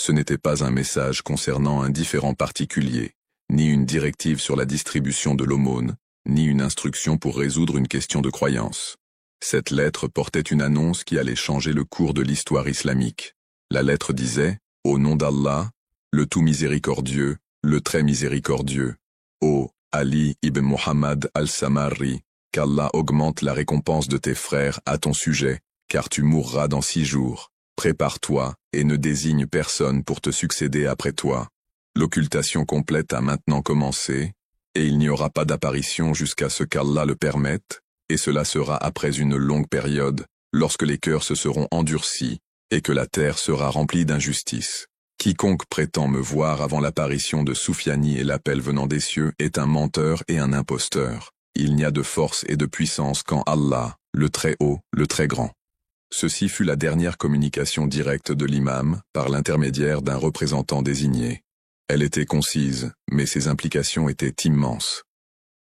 Ce n'était pas un message concernant un différend particulier, ni une directive sur la distribution de l'aumône, ni une instruction pour résoudre une question de croyance. Cette lettre portait une annonce qui allait changer le cours de l'histoire islamique. La lettre disait « Au nom d'Allah, le tout miséricordieux, le très miséricordieux. Ô Ali ibn Muhammad al-Samari, qu'Allah augmente la récompense de tes frères à ton sujet, car tu mourras dans 6 jours. Prépare-toi et ne désigne personne pour te succéder après toi. L'occultation complète a maintenant commencé, et il n'y aura pas d'apparition jusqu'à ce qu'Allah le permette, et cela sera après une longue période, lorsque les cœurs se seront endurcis, et que la terre sera remplie d'injustice. Quiconque prétend me voir avant l'apparition de Soufiani et l'appel venant des cieux est un menteur et un imposteur. Il n'y a de force et de puissance qu'en Allah, le Très-Haut, le Très-Grand. Ceci fut la dernière communication directe de l'imam par l'intermédiaire d'un représentant désigné. Elle était concise, mais ses implications étaient immenses.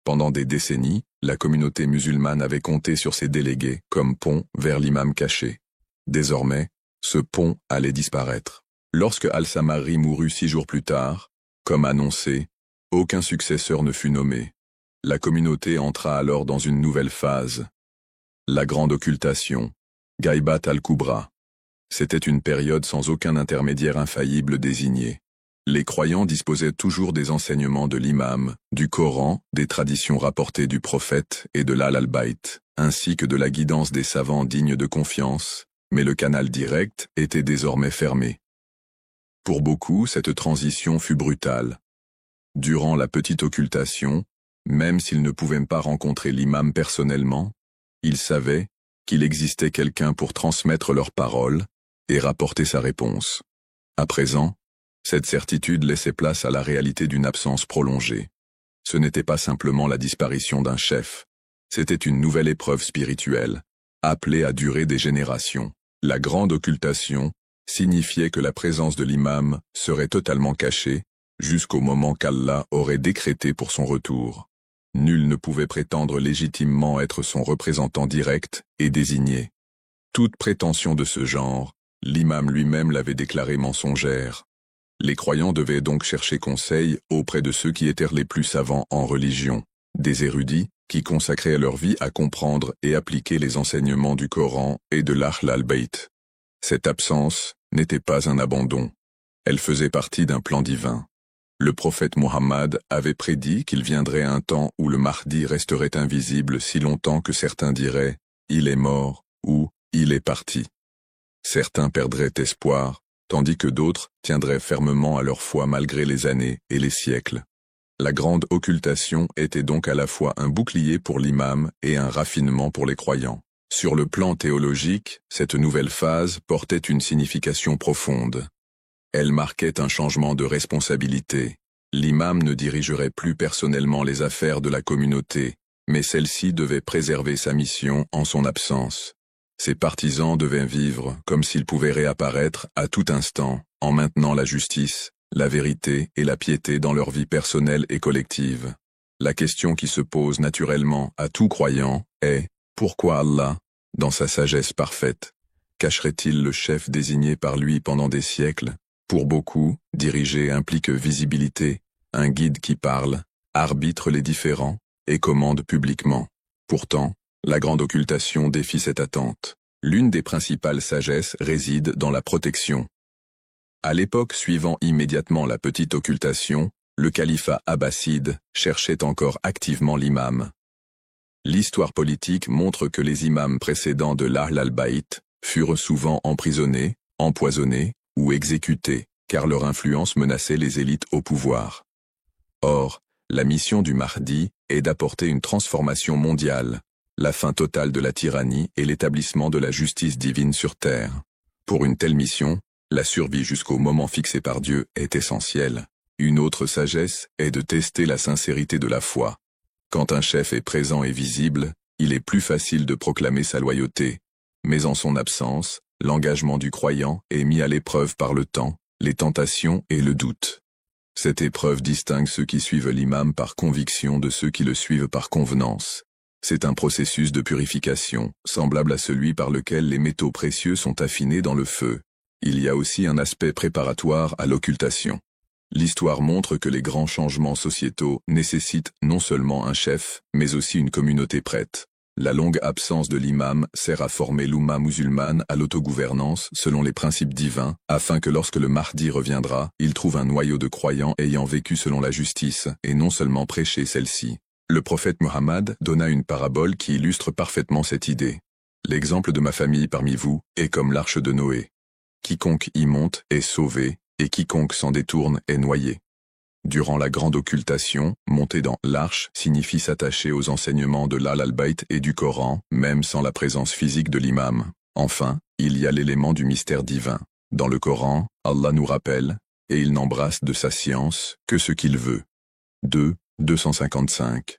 Pendant des décennies, la communauté musulmane avait compté sur ses délégués comme pont vers l'imam caché. Désormais, ce pont allait disparaître. Lorsque al-Samari mourut 6 jours plus tard, comme annoncé, aucun successeur ne fut nommé. La communauté entra alors dans une nouvelle phase. La grande occultation, Ghaibat al-Kubra. C'était une période sans aucun intermédiaire infaillible désigné. Les croyants disposaient toujours des enseignements de l'imam, du Coran, des traditions rapportées du prophète et de l'Ahlul Bayt, ainsi que de la guidance des savants dignes de confiance, mais le canal direct était désormais fermé. Pour beaucoup, cette transition fut brutale. Durant la petite occultation, même s'ils ne pouvaient pas rencontrer l'imam personnellement, ils savaient qu'il existait quelqu'un pour transmettre leurs paroles et rapporter sa réponse. À présent, cette certitude laissait place à la réalité d'une absence prolongée. Ce n'était pas simplement la disparition d'un chef, c'était une nouvelle épreuve spirituelle, appelée à durer des générations. La grande occultation signifiait que la présence de l'imam serait totalement cachée jusqu'au moment qu'Allah aurait décrété pour son retour. Nul ne pouvait prétendre légitimement être son représentant direct et désigné. Toute prétention de ce genre, l'imam lui-même l'avait déclarée mensongère. Les croyants devaient donc chercher conseil auprès de ceux qui étaient les plus savants en religion, des érudits qui consacraient leur vie à comprendre et appliquer les enseignements du Coran et de l'Ahl al-Bayt. Cette absence n'était pas un abandon. Elle faisait partie d'un plan divin. Le prophète Muhammad avait prédit qu'il viendrait un temps où le Mahdi resterait invisible si longtemps que certains diraient « il est mort » ou « il est parti ». Certains perdraient espoir, tandis que d'autres tiendraient fermement à leur foi malgré les années et les siècles. La grande occultation était donc à la fois un bouclier pour l'imam et un raffinement pour les croyants. Sur le plan théologique, cette nouvelle phase portait une signification profonde. Elle marquait un changement de responsabilité. L'imam ne dirigerait plus personnellement les affaires de la communauté, mais celle-ci devait préserver sa mission en son absence. Ses partisans devaient vivre comme s'ils pouvaient réapparaître à tout instant, en maintenant la justice, la vérité et la piété dans leur vie personnelle et collective. La question qui se pose naturellement à tout croyant est « Pourquoi Allah, dans sa sagesse parfaite, cacherait-il le chef désigné par lui pendant des siècles ?» Pour beaucoup, diriger implique visibilité, un guide qui parle, arbitre les différends et commande publiquement. Pourtant, la grande occultation défie cette attente. L'une des principales sagesses réside dans la protection. À l'époque suivant immédiatement la petite occultation, le califat abbasside cherchait encore activement l'imam. L'histoire politique montre que les imams précédents de l'Ahl al-Bayt furent souvent emprisonnés, empoisonnés ou exécutés, car leur influence menaçait les élites au pouvoir. Or, la mission du Mahdi est d'apporter une transformation mondiale, la fin totale de la tyrannie et l'établissement de la justice divine sur terre. Pour une telle mission, la survie jusqu'au moment fixé par Dieu est essentielle. Une autre sagesse est de tester la sincérité de la foi. Quand un chef est présent et visible, il est plus facile de proclamer sa loyauté. Mais en son absence, l'engagement du croyant est mis à l'épreuve par le temps, les tentations et le doute. Cette épreuve distingue ceux qui suivent l'imam par conviction de ceux qui le suivent par convenance. C'est un processus de purification, semblable à celui par lequel les métaux précieux sont affinés dans le feu. Il y a aussi un aspect préparatoire à l'occultation. L'histoire montre que les grands changements sociétaux nécessitent non seulement un chef, mais aussi une communauté prête. La longue absence de l'imam sert à former l'oumma musulmane à l'autogouvernance selon les principes divins, afin que lorsque le Mahdi reviendra, il trouve un noyau de croyants ayant vécu selon la justice, et non seulement prêché celle-ci. Le prophète Muhammad donna une parabole qui illustre parfaitement cette idée. L'exemple de ma famille parmi vous est comme l'arche de Noé. Quiconque y monte est sauvé, et quiconque s'en détourne est noyé. Durant la grande occultation, monter dans l'arche signifie s'attacher aux enseignements de l'Ahl al-Bayt et du Coran, même sans la présence physique de l'imam. Enfin, il y a l'élément du mystère divin. Dans le Coran, Allah nous rappelle, et il n'embrasse de sa science que ce qu'il veut. 2:255.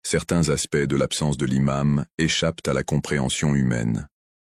Certains aspects de l'absence de l'imam échappent à la compréhension humaine.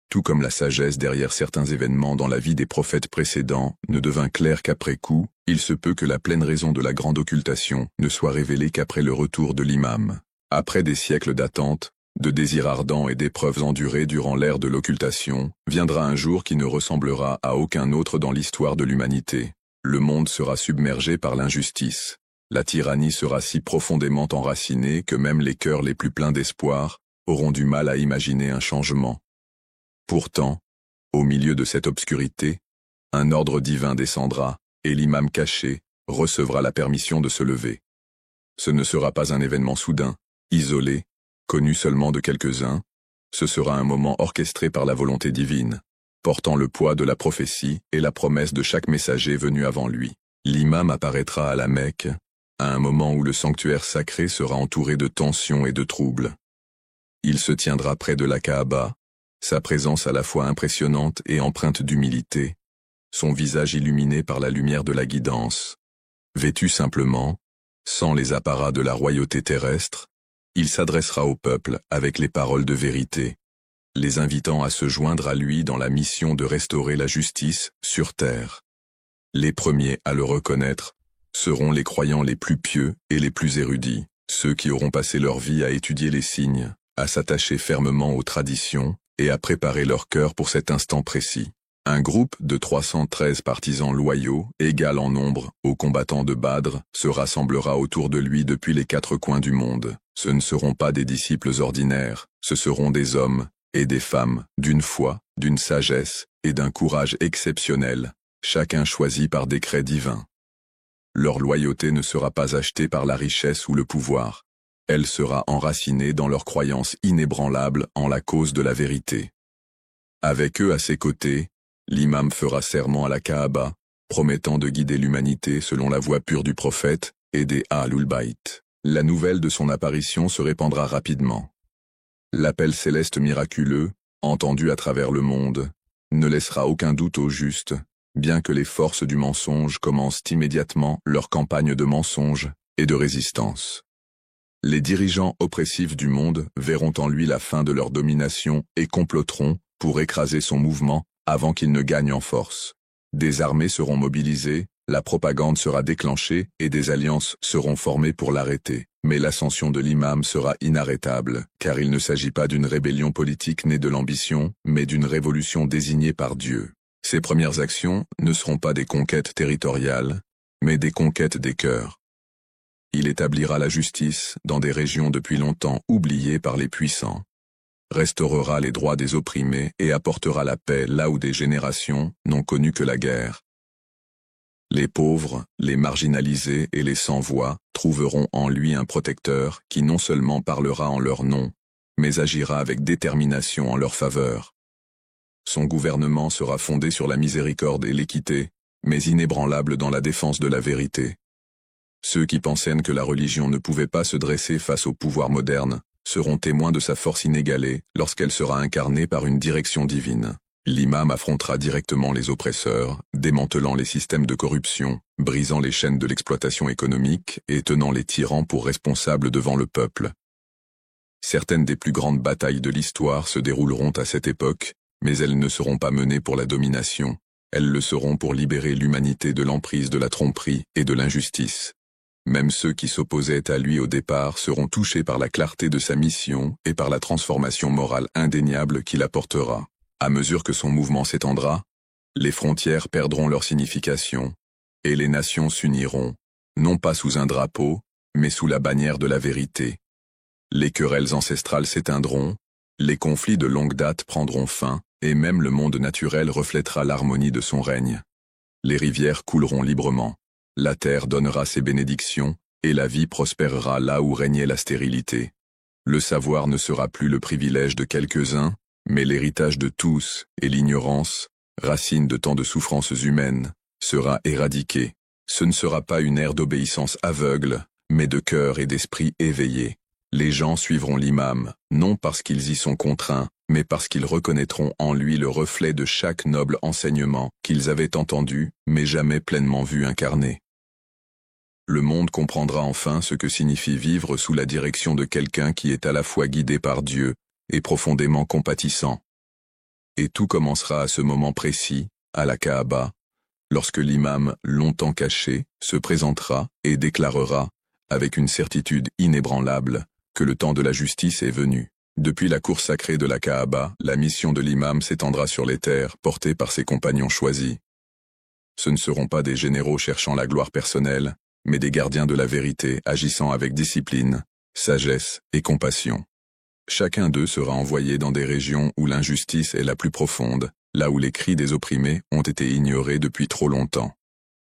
Tout comme la sagesse derrière certains événements dans la vie des prophètes précédents ne devint claire qu'après coup, il se peut que la pleine raison de la grande occultation ne soit révélée qu'après le retour de l'imam. Après des siècles d'attente, de désirs ardents et d'épreuves endurées durant l'ère de l'occultation, viendra un jour qui ne ressemblera à aucun autre dans l'histoire de l'humanité. Le monde sera submergé par l'injustice. La tyrannie sera si profondément enracinée que même les cœurs les plus pleins d'espoir auront du mal à imaginer un changement. Pourtant, au milieu de cette obscurité, un ordre divin descendra, et l'imam caché recevra la permission de se lever. Ce ne sera pas un événement soudain, isolé, connu seulement de quelques-uns, ce sera un moment orchestré par la volonté divine, portant le poids de la prophétie et la promesse de chaque messager venu avant lui. L'imam apparaîtra à la Mecque, à un moment où le sanctuaire sacré sera entouré de tensions et de troubles. Il se tiendra près de la Kaaba, sa présence à la fois impressionnante et empreinte d'humilité, son visage illuminé par la lumière de la guidance. Vêtu simplement, sans les apparats de la royauté terrestre, il s'adressera au peuple avec les paroles de vérité, les invitant à se joindre à lui dans la mission de restaurer la justice sur terre. Les premiers à le reconnaître seront les croyants les plus pieux et les plus érudits, ceux qui auront passé leur vie à étudier les signes, à s'attacher fermement aux traditions et à préparer leur cœur pour cet instant précis. Un groupe de 313 partisans loyaux, égal en nombre aux combattants de Badr, se rassemblera autour de lui depuis les 4 coins du monde. Ce ne seront pas des disciples ordinaires, ce seront des hommes et des femmes d'une foi, d'une sagesse et d'un courage exceptionnels, chacun choisi par décret divin. Leur loyauté ne sera pas achetée par la richesse ou le pouvoir. Elle sera enracinée dans leur croyance inébranlable en la cause de la vérité. Avec eux à ses côtés, l'imam fera serment à la Kaaba, promettant de guider l'humanité selon la voie pure du prophète et des Ahlul Bayt. La nouvelle de son apparition se répandra rapidement. L'appel céleste miraculeux, entendu à travers le monde, ne laissera aucun doute aux justes, bien que les forces du mensonge commencent immédiatement leur campagne de mensonge et de résistance. Les dirigeants oppressifs du monde verront en lui la fin de leur domination et comploteront pour écraser son mouvement avant qu'il ne gagne en force. Des armées seront mobilisées, la propagande sera déclenchée et des alliances seront formées pour l'arrêter. Mais l'ascension de l'imam sera inarrêtable, car il ne s'agit pas d'une rébellion politique née de l'ambition, mais d'une révolution désignée par Dieu. Ses premières actions ne seront pas des conquêtes territoriales, mais des conquêtes des cœurs. Il établira la justice dans des régions depuis longtemps oubliées par les puissants, restaurera les droits des opprimés et apportera la paix là où des générations n'ont connu que la guerre. Les pauvres, les marginalisés et les sans-voix trouveront en lui un protecteur qui non seulement parlera en leur nom, mais agira avec détermination en leur faveur. Son gouvernement sera fondé sur la miséricorde et l'équité, mais inébranlable dans la défense de la vérité. Ceux qui pensaient que la religion ne pouvait pas se dresser face au pouvoir moderne seront témoins de sa force inégalée lorsqu'elle sera incarnée par une direction divine. L'imam affrontera directement les oppresseurs, démantelant les systèmes de corruption, brisant les chaînes de l'exploitation économique et tenant les tyrans pour responsables devant le peuple. Certaines des plus grandes batailles de l'histoire se dérouleront à cette époque, mais elles ne seront pas menées pour la domination, elles le seront pour libérer l'humanité de l'emprise de la tromperie et de l'injustice. Même ceux qui s'opposaient à lui au départ seront touchés par la clarté de sa mission et par la transformation morale indéniable qu'il apportera. À mesure que son mouvement s'étendra, les frontières perdront leur signification, et les nations s'uniront, non pas sous un drapeau, mais sous la bannière de la vérité. Les querelles ancestrales s'éteindront, les conflits de longue date prendront fin, et même le monde naturel reflètera l'harmonie de son règne. Les rivières couleront librement, la terre donnera ses bénédictions, et la vie prospérera là où régnait la stérilité. Le savoir ne sera plus le privilège de quelques-uns, mais l'héritage de tous, et l'ignorance, racine de tant de souffrances humaines, sera éradiqué. Ce ne sera pas une ère d'obéissance aveugle, mais de cœur et d'esprit éveillés. Les gens suivront l'imam, non parce qu'ils y sont contraints, mais parce qu'ils reconnaîtront en lui le reflet de chaque noble enseignement qu'ils avaient entendu, mais jamais pleinement vu incarné. Le monde comprendra enfin ce que signifie vivre sous la direction de quelqu'un qui est à la fois guidé par Dieu et profondément compatissant. Et tout commencera à ce moment précis, à la Kaaba, lorsque l'imam, longtemps caché, se présentera et déclarera, avec une certitude inébranlable, que le temps de la justice est venu. Depuis la cour sacrée de la Kaaba, la mission de l'imam s'étendra sur les terres, portée par ses compagnons choisis. Ce ne seront pas des généraux cherchant la gloire personnelle, mais des gardiens de la vérité agissant avec discipline, sagesse et compassion. Chacun d'eux sera envoyé dans des régions où l'injustice est la plus profonde, là où les cris des opprimés ont été ignorés depuis trop longtemps.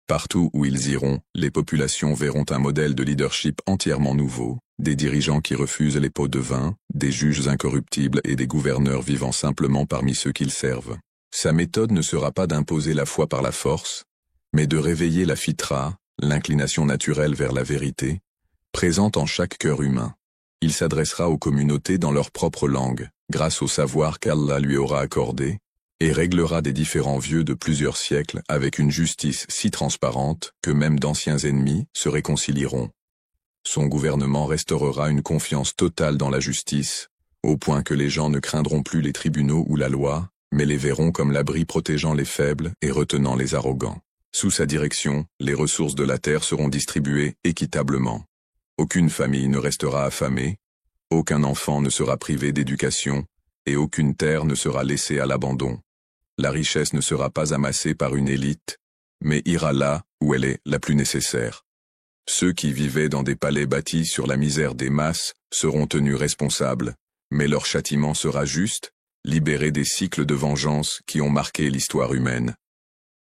Partout où ils iront, les populations verront un modèle de leadership entièrement nouveau, des dirigeants qui refusent les pots de vin, des juges incorruptibles et des gouverneurs vivant simplement parmi ceux qu'ils servent. Sa méthode ne sera pas d'imposer la foi par la force, mais de réveiller la fitra, l'inclination naturelle vers la vérité, présente en chaque cœur humain. Il s'adressera aux communautés dans leur propre langue, grâce au savoir qu'Allah lui aura accordé, et réglera des différends vieux de plusieurs siècles avec une justice si transparente que même d'anciens ennemis se réconcilieront. Son gouvernement restaurera une confiance totale dans la justice, au point que les gens ne craindront plus les tribunaux ou la loi, mais les verront comme l'abri protégeant les faibles et retenant les arrogants. Sous sa direction, les ressources de la terre seront distribuées équitablement. Aucune famille ne restera affamée, aucun enfant ne sera privé d'éducation, et aucune terre ne sera laissée à l'abandon. La richesse ne sera pas amassée par une élite, mais ira là où elle est la plus nécessaire. Ceux qui vivaient dans des palais bâtis sur la misère des masses seront tenus responsables, mais leur châtiment sera juste, libérés des cycles de vengeance qui ont marqué l'histoire humaine.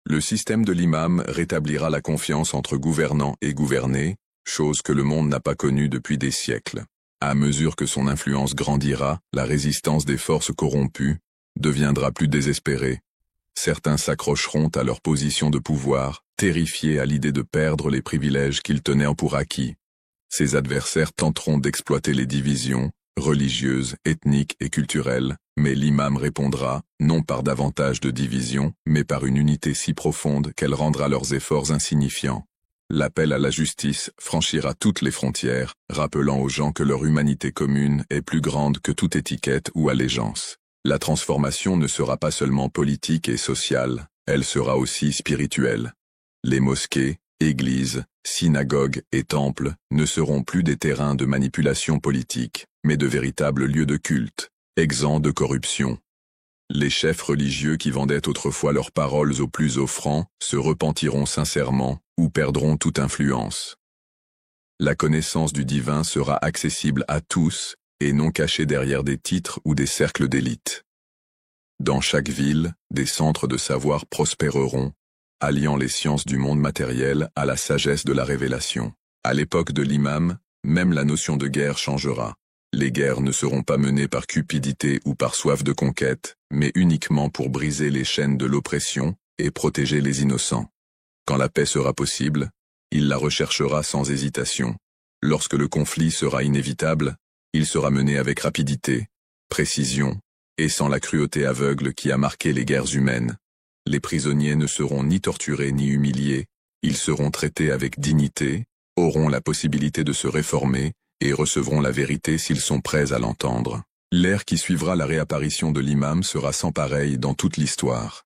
Le système de l'imam rétablira la confiance entre gouvernants et gouvernés, chose que le monde n'a pas connue depuis des siècles. À mesure que son influence grandira, la résistance des forces corrompues deviendra plus désespérée. Certains s'accrocheront à leur position de pouvoir, terrifiés à l'idée de perdre les privilèges qu'ils tenaient pour acquis. Ces adversaires tenteront d'exploiter les divisions, religieuses, ethniques et culturelles, mais l'imam répondra, non par davantage de divisions, mais par une unité si profonde qu'elle rendra leurs efforts insignifiants. L'appel à la justice franchira toutes les frontières, rappelant aux gens que leur humanité commune est plus grande que toute étiquette ou allégeance. La transformation ne sera pas seulement politique et sociale, elle sera aussi spirituelle. Les mosquées, églises, synagogues et temples ne seront plus des terrains de manipulation politique, mais de véritables lieux de culte, exempts de corruption. Les chefs religieux qui vendaient autrefois leurs paroles aux plus offrants se repentiront sincèrement ou perdront toute influence. La connaissance du divin sera accessible à tous et non cachée derrière des titres ou des cercles d'élite. Dans chaque ville, des centres de savoir prospéreront, alliant les sciences du monde matériel à la sagesse de la révélation. À l'époque de l'imam, même la notion de guerre changera. Les guerres ne seront pas menées par cupidité ou par soif de conquête, mais uniquement pour briser les chaînes de l'oppression et protéger les innocents. Quand la paix sera possible, il la recherchera sans hésitation. Lorsque le conflit sera inévitable, il sera mené avec rapidité, précision, et sans la cruauté aveugle qui a marqué les guerres humaines. Les prisonniers ne seront ni torturés ni humiliés, ils seront traités avec dignité, auront la possibilité de se réformer, et recevront la vérité s'ils sont prêts à l'entendre. L'ère qui suivra la réapparition de l'imam sera sans pareil dans toute l'histoire.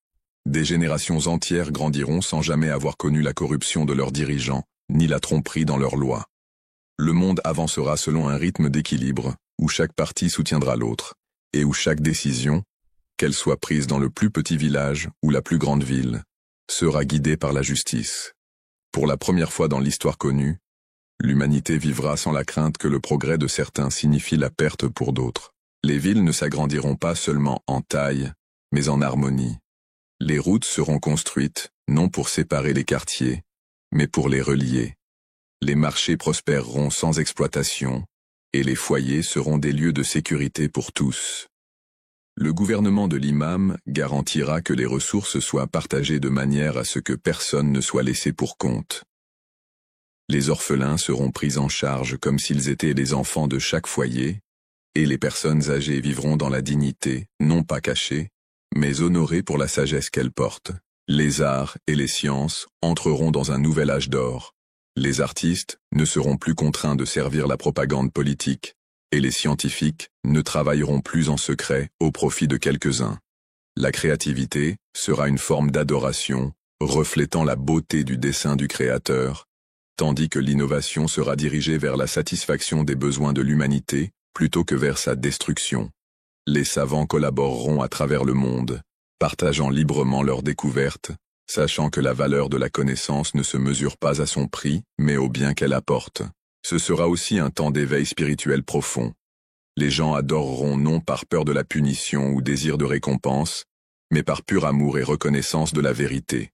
Des générations entières grandiront sans jamais avoir connu la corruption de leurs dirigeants, ni la tromperie dans leurs lois. Le monde avancera selon un rythme d'équilibre, où chaque parti soutiendra l'autre, et où chaque décision, qu'elle soit prise dans le plus petit village ou la plus grande ville, sera guidée par la justice. Pour la première fois dans l'histoire connue, l'humanité vivra sans la crainte que le progrès de certains signifie la perte pour d'autres. Les villes ne s'agrandiront pas seulement en taille, mais en harmonie. Les routes seront construites, non pour séparer les quartiers, mais pour les relier. Les marchés prospéreront sans exploitation, et les foyers seront des lieux de sécurité pour tous. Le gouvernement de l'imam garantira que les ressources soient partagées de manière à ce que personne ne soit laissé pour compte. Les orphelins seront pris en charge comme s'ils étaient les enfants de chaque foyer, et les personnes âgées vivront dans la dignité, non pas cachée, mais honorées pour la sagesse qu'elles portent. Les arts et les sciences entreront dans un nouvel âge d'or. Les artistes ne seront plus contraints de servir la propagande politique, et les scientifiques ne travailleront plus en secret au profit de quelques-uns. La créativité sera une forme d'adoration, reflétant la beauté du dessein du Créateur, tandis que l'innovation sera dirigée vers la satisfaction des besoins de l'humanité, plutôt que vers sa destruction. Les savants collaboreront à travers le monde, partageant librement leurs découvertes, sachant que la valeur de la connaissance ne se mesure pas à son prix, mais au bien qu'elle apporte. Ce sera aussi un temps d'éveil spirituel profond. Les gens adoreront non par peur de la punition ou désir de récompense, mais par pur amour et reconnaissance de la vérité.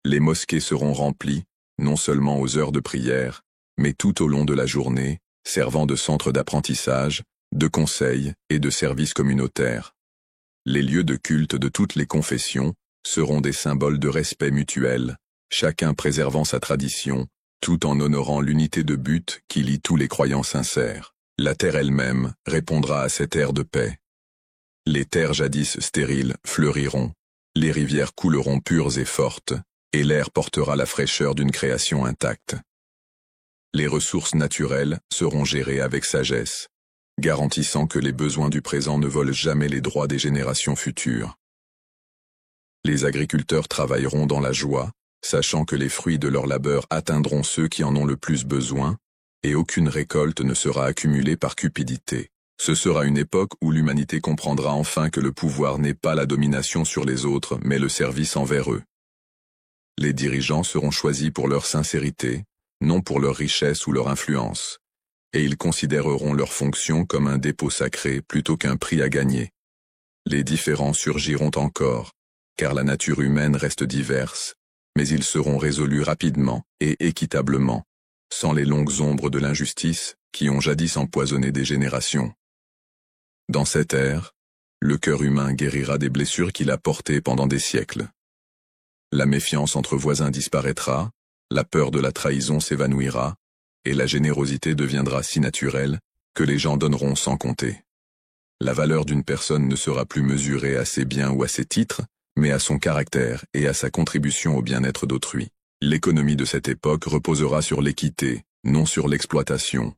Les mosquées seront remplies, non seulement aux heures de prière, mais tout au long de la journée, servant de centre d'apprentissage, de conseil et de service communautaire. Les lieux de culte de toutes les confessions seront des symboles de respect mutuel, chacun préservant sa tradition, tout en honorant l'unité de but qui lie tous les croyants sincères. La terre elle-même répondra à cette ère de paix. Les terres jadis stériles fleuriront, les rivières couleront pures et fortes, et l'air portera la fraîcheur d'une création intacte. Les ressources naturelles seront gérées avec sagesse, garantissant que les besoins du présent ne volent jamais les droits des générations futures. Les agriculteurs travailleront dans la joie, sachant que les fruits de leur labeur atteindront ceux qui en ont le plus besoin, et aucune récolte ne sera accumulée par cupidité. Ce sera une époque où l'humanité comprendra enfin que le pouvoir n'est pas la domination sur les autres, mais le service envers eux. Les dirigeants seront choisis pour leur sincérité, non pour leur richesse ou leur influence, et ils considéreront leur fonction comme un dépôt sacré plutôt qu'un prix à gagner. Les différends surgiront encore, car la nature humaine reste diverse, mais ils seront résolus rapidement et équitablement, sans les longues ombres de l'injustice qui ont jadis empoisonné des générations. Dans cette ère, le cœur humain guérira des blessures qu'il a portées pendant des siècles. La méfiance entre voisins disparaîtra, la peur de la trahison s'évanouira, et la générosité deviendra si naturelle que les gens donneront sans compter. La valeur d'une personne ne sera plus mesurée à ses biens ou à ses titres, mais à son caractère et à sa contribution au bien-être d'autrui. L'économie de cette époque reposera sur l'équité, non sur l'exploitation.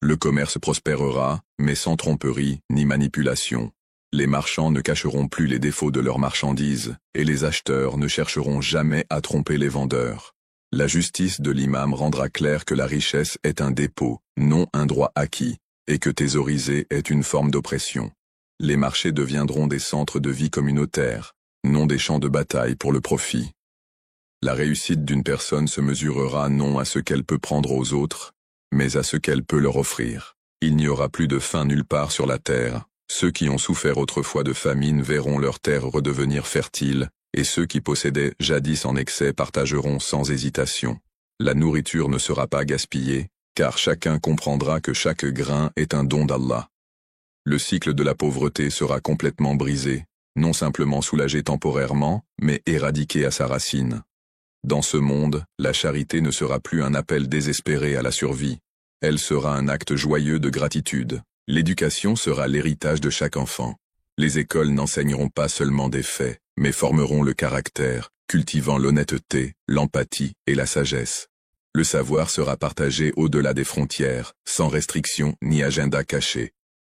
Le commerce prospérera, mais sans tromperie ni manipulation. Les marchands ne cacheront plus les défauts de leurs marchandises, et les acheteurs ne chercheront jamais à tromper les vendeurs. La justice de l'imam rendra clair que la richesse est un dépôt, non un droit acquis, et que thésauriser est une forme d'oppression. Les marchés deviendront des centres de vie communautaire, non des champs de bataille pour le profit. La réussite d'une personne se mesurera non à ce qu'elle peut prendre aux autres, mais à ce qu'elle peut leur offrir. Il n'y aura plus de faim nulle part sur la terre. Ceux qui ont souffert autrefois de famine verront leur terre redevenir fertile, et ceux qui possédaient jadis en excès partageront sans hésitation. La nourriture ne sera pas gaspillée, car chacun comprendra que chaque grain est un don d'Allah. Le cycle de la pauvreté sera complètement brisé, non simplement soulagé temporairement, mais éradiqué à sa racine. Dans ce monde, la charité ne sera plus un appel désespéré à la survie. Elle sera un acte joyeux de gratitude. L'éducation sera l'héritage de chaque enfant. Les écoles n'enseigneront pas seulement des faits, mais formeront le caractère, cultivant l'honnêteté, l'empathie et la sagesse. Le savoir sera partagé au-delà des frontières, sans restriction ni agenda caché.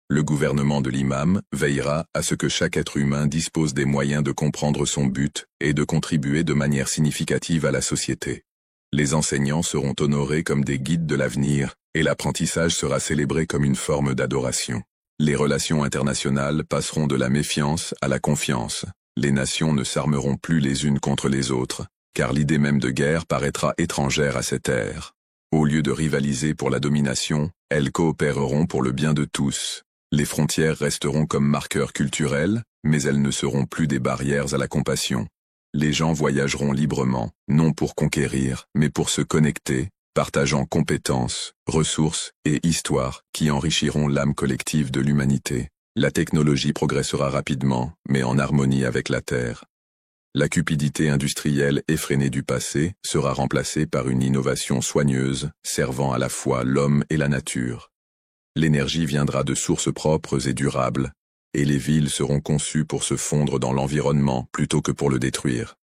Le gouvernement de l'imam veillera à ce que chaque être humain dispose des moyens de comprendre son but et de contribuer de manière significative à la société. Les enseignants seront honorés comme des guides de l'avenir, et l'apprentissage sera célébré comme une forme d'adoration. Les relations internationales passeront de la méfiance à la confiance. Les nations ne s'armeront plus les unes contre les autres, car l'idée même de guerre paraîtra étrangère à cette ère. Au lieu de rivaliser pour la domination, elles coopéreront pour le bien de tous. Les frontières resteront comme marqueurs culturels, mais elles ne seront plus des barrières à la compassion. Les gens voyageront librement, non pour conquérir, mais pour se connecter, partageant compétences, ressources et histoires qui enrichiront l'âme collective de l'humanité. La technologie progressera rapidement, mais en harmonie avec la Terre. La cupidité industrielle effrénée du passé sera remplacée par une innovation soigneuse, servant à la fois l'homme et la nature. L'énergie viendra de sources propres et durables, et les villes seront conçues pour se fondre dans l'environnement plutôt que pour le détruire.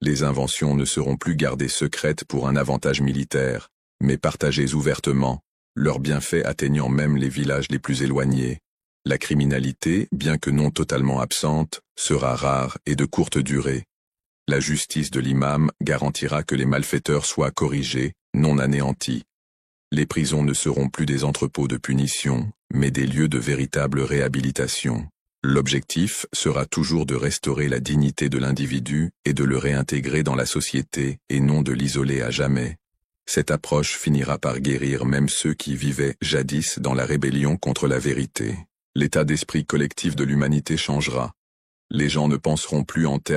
Les inventions ne seront plus gardées secrètes pour un avantage militaire, mais partagées ouvertement, leurs bienfaits atteignant même les villages les plus éloignés. La criminalité, bien que non totalement absente, sera rare et de courte durée. La justice de l'imam garantira que les malfaiteurs soient corrigés, non anéantis. Les prisons ne seront plus des entrepôts de punition, mais des lieux de véritable réhabilitation. L'objectif sera toujours de restaurer la dignité de l'individu et de le réintégrer dans la société et non de l'isoler à jamais. Cette approche finira par guérir même ceux qui vivaient jadis dans la rébellion contre la vérité. L'état d'esprit collectif de l'humanité changera. Les gens ne penseront plus en termes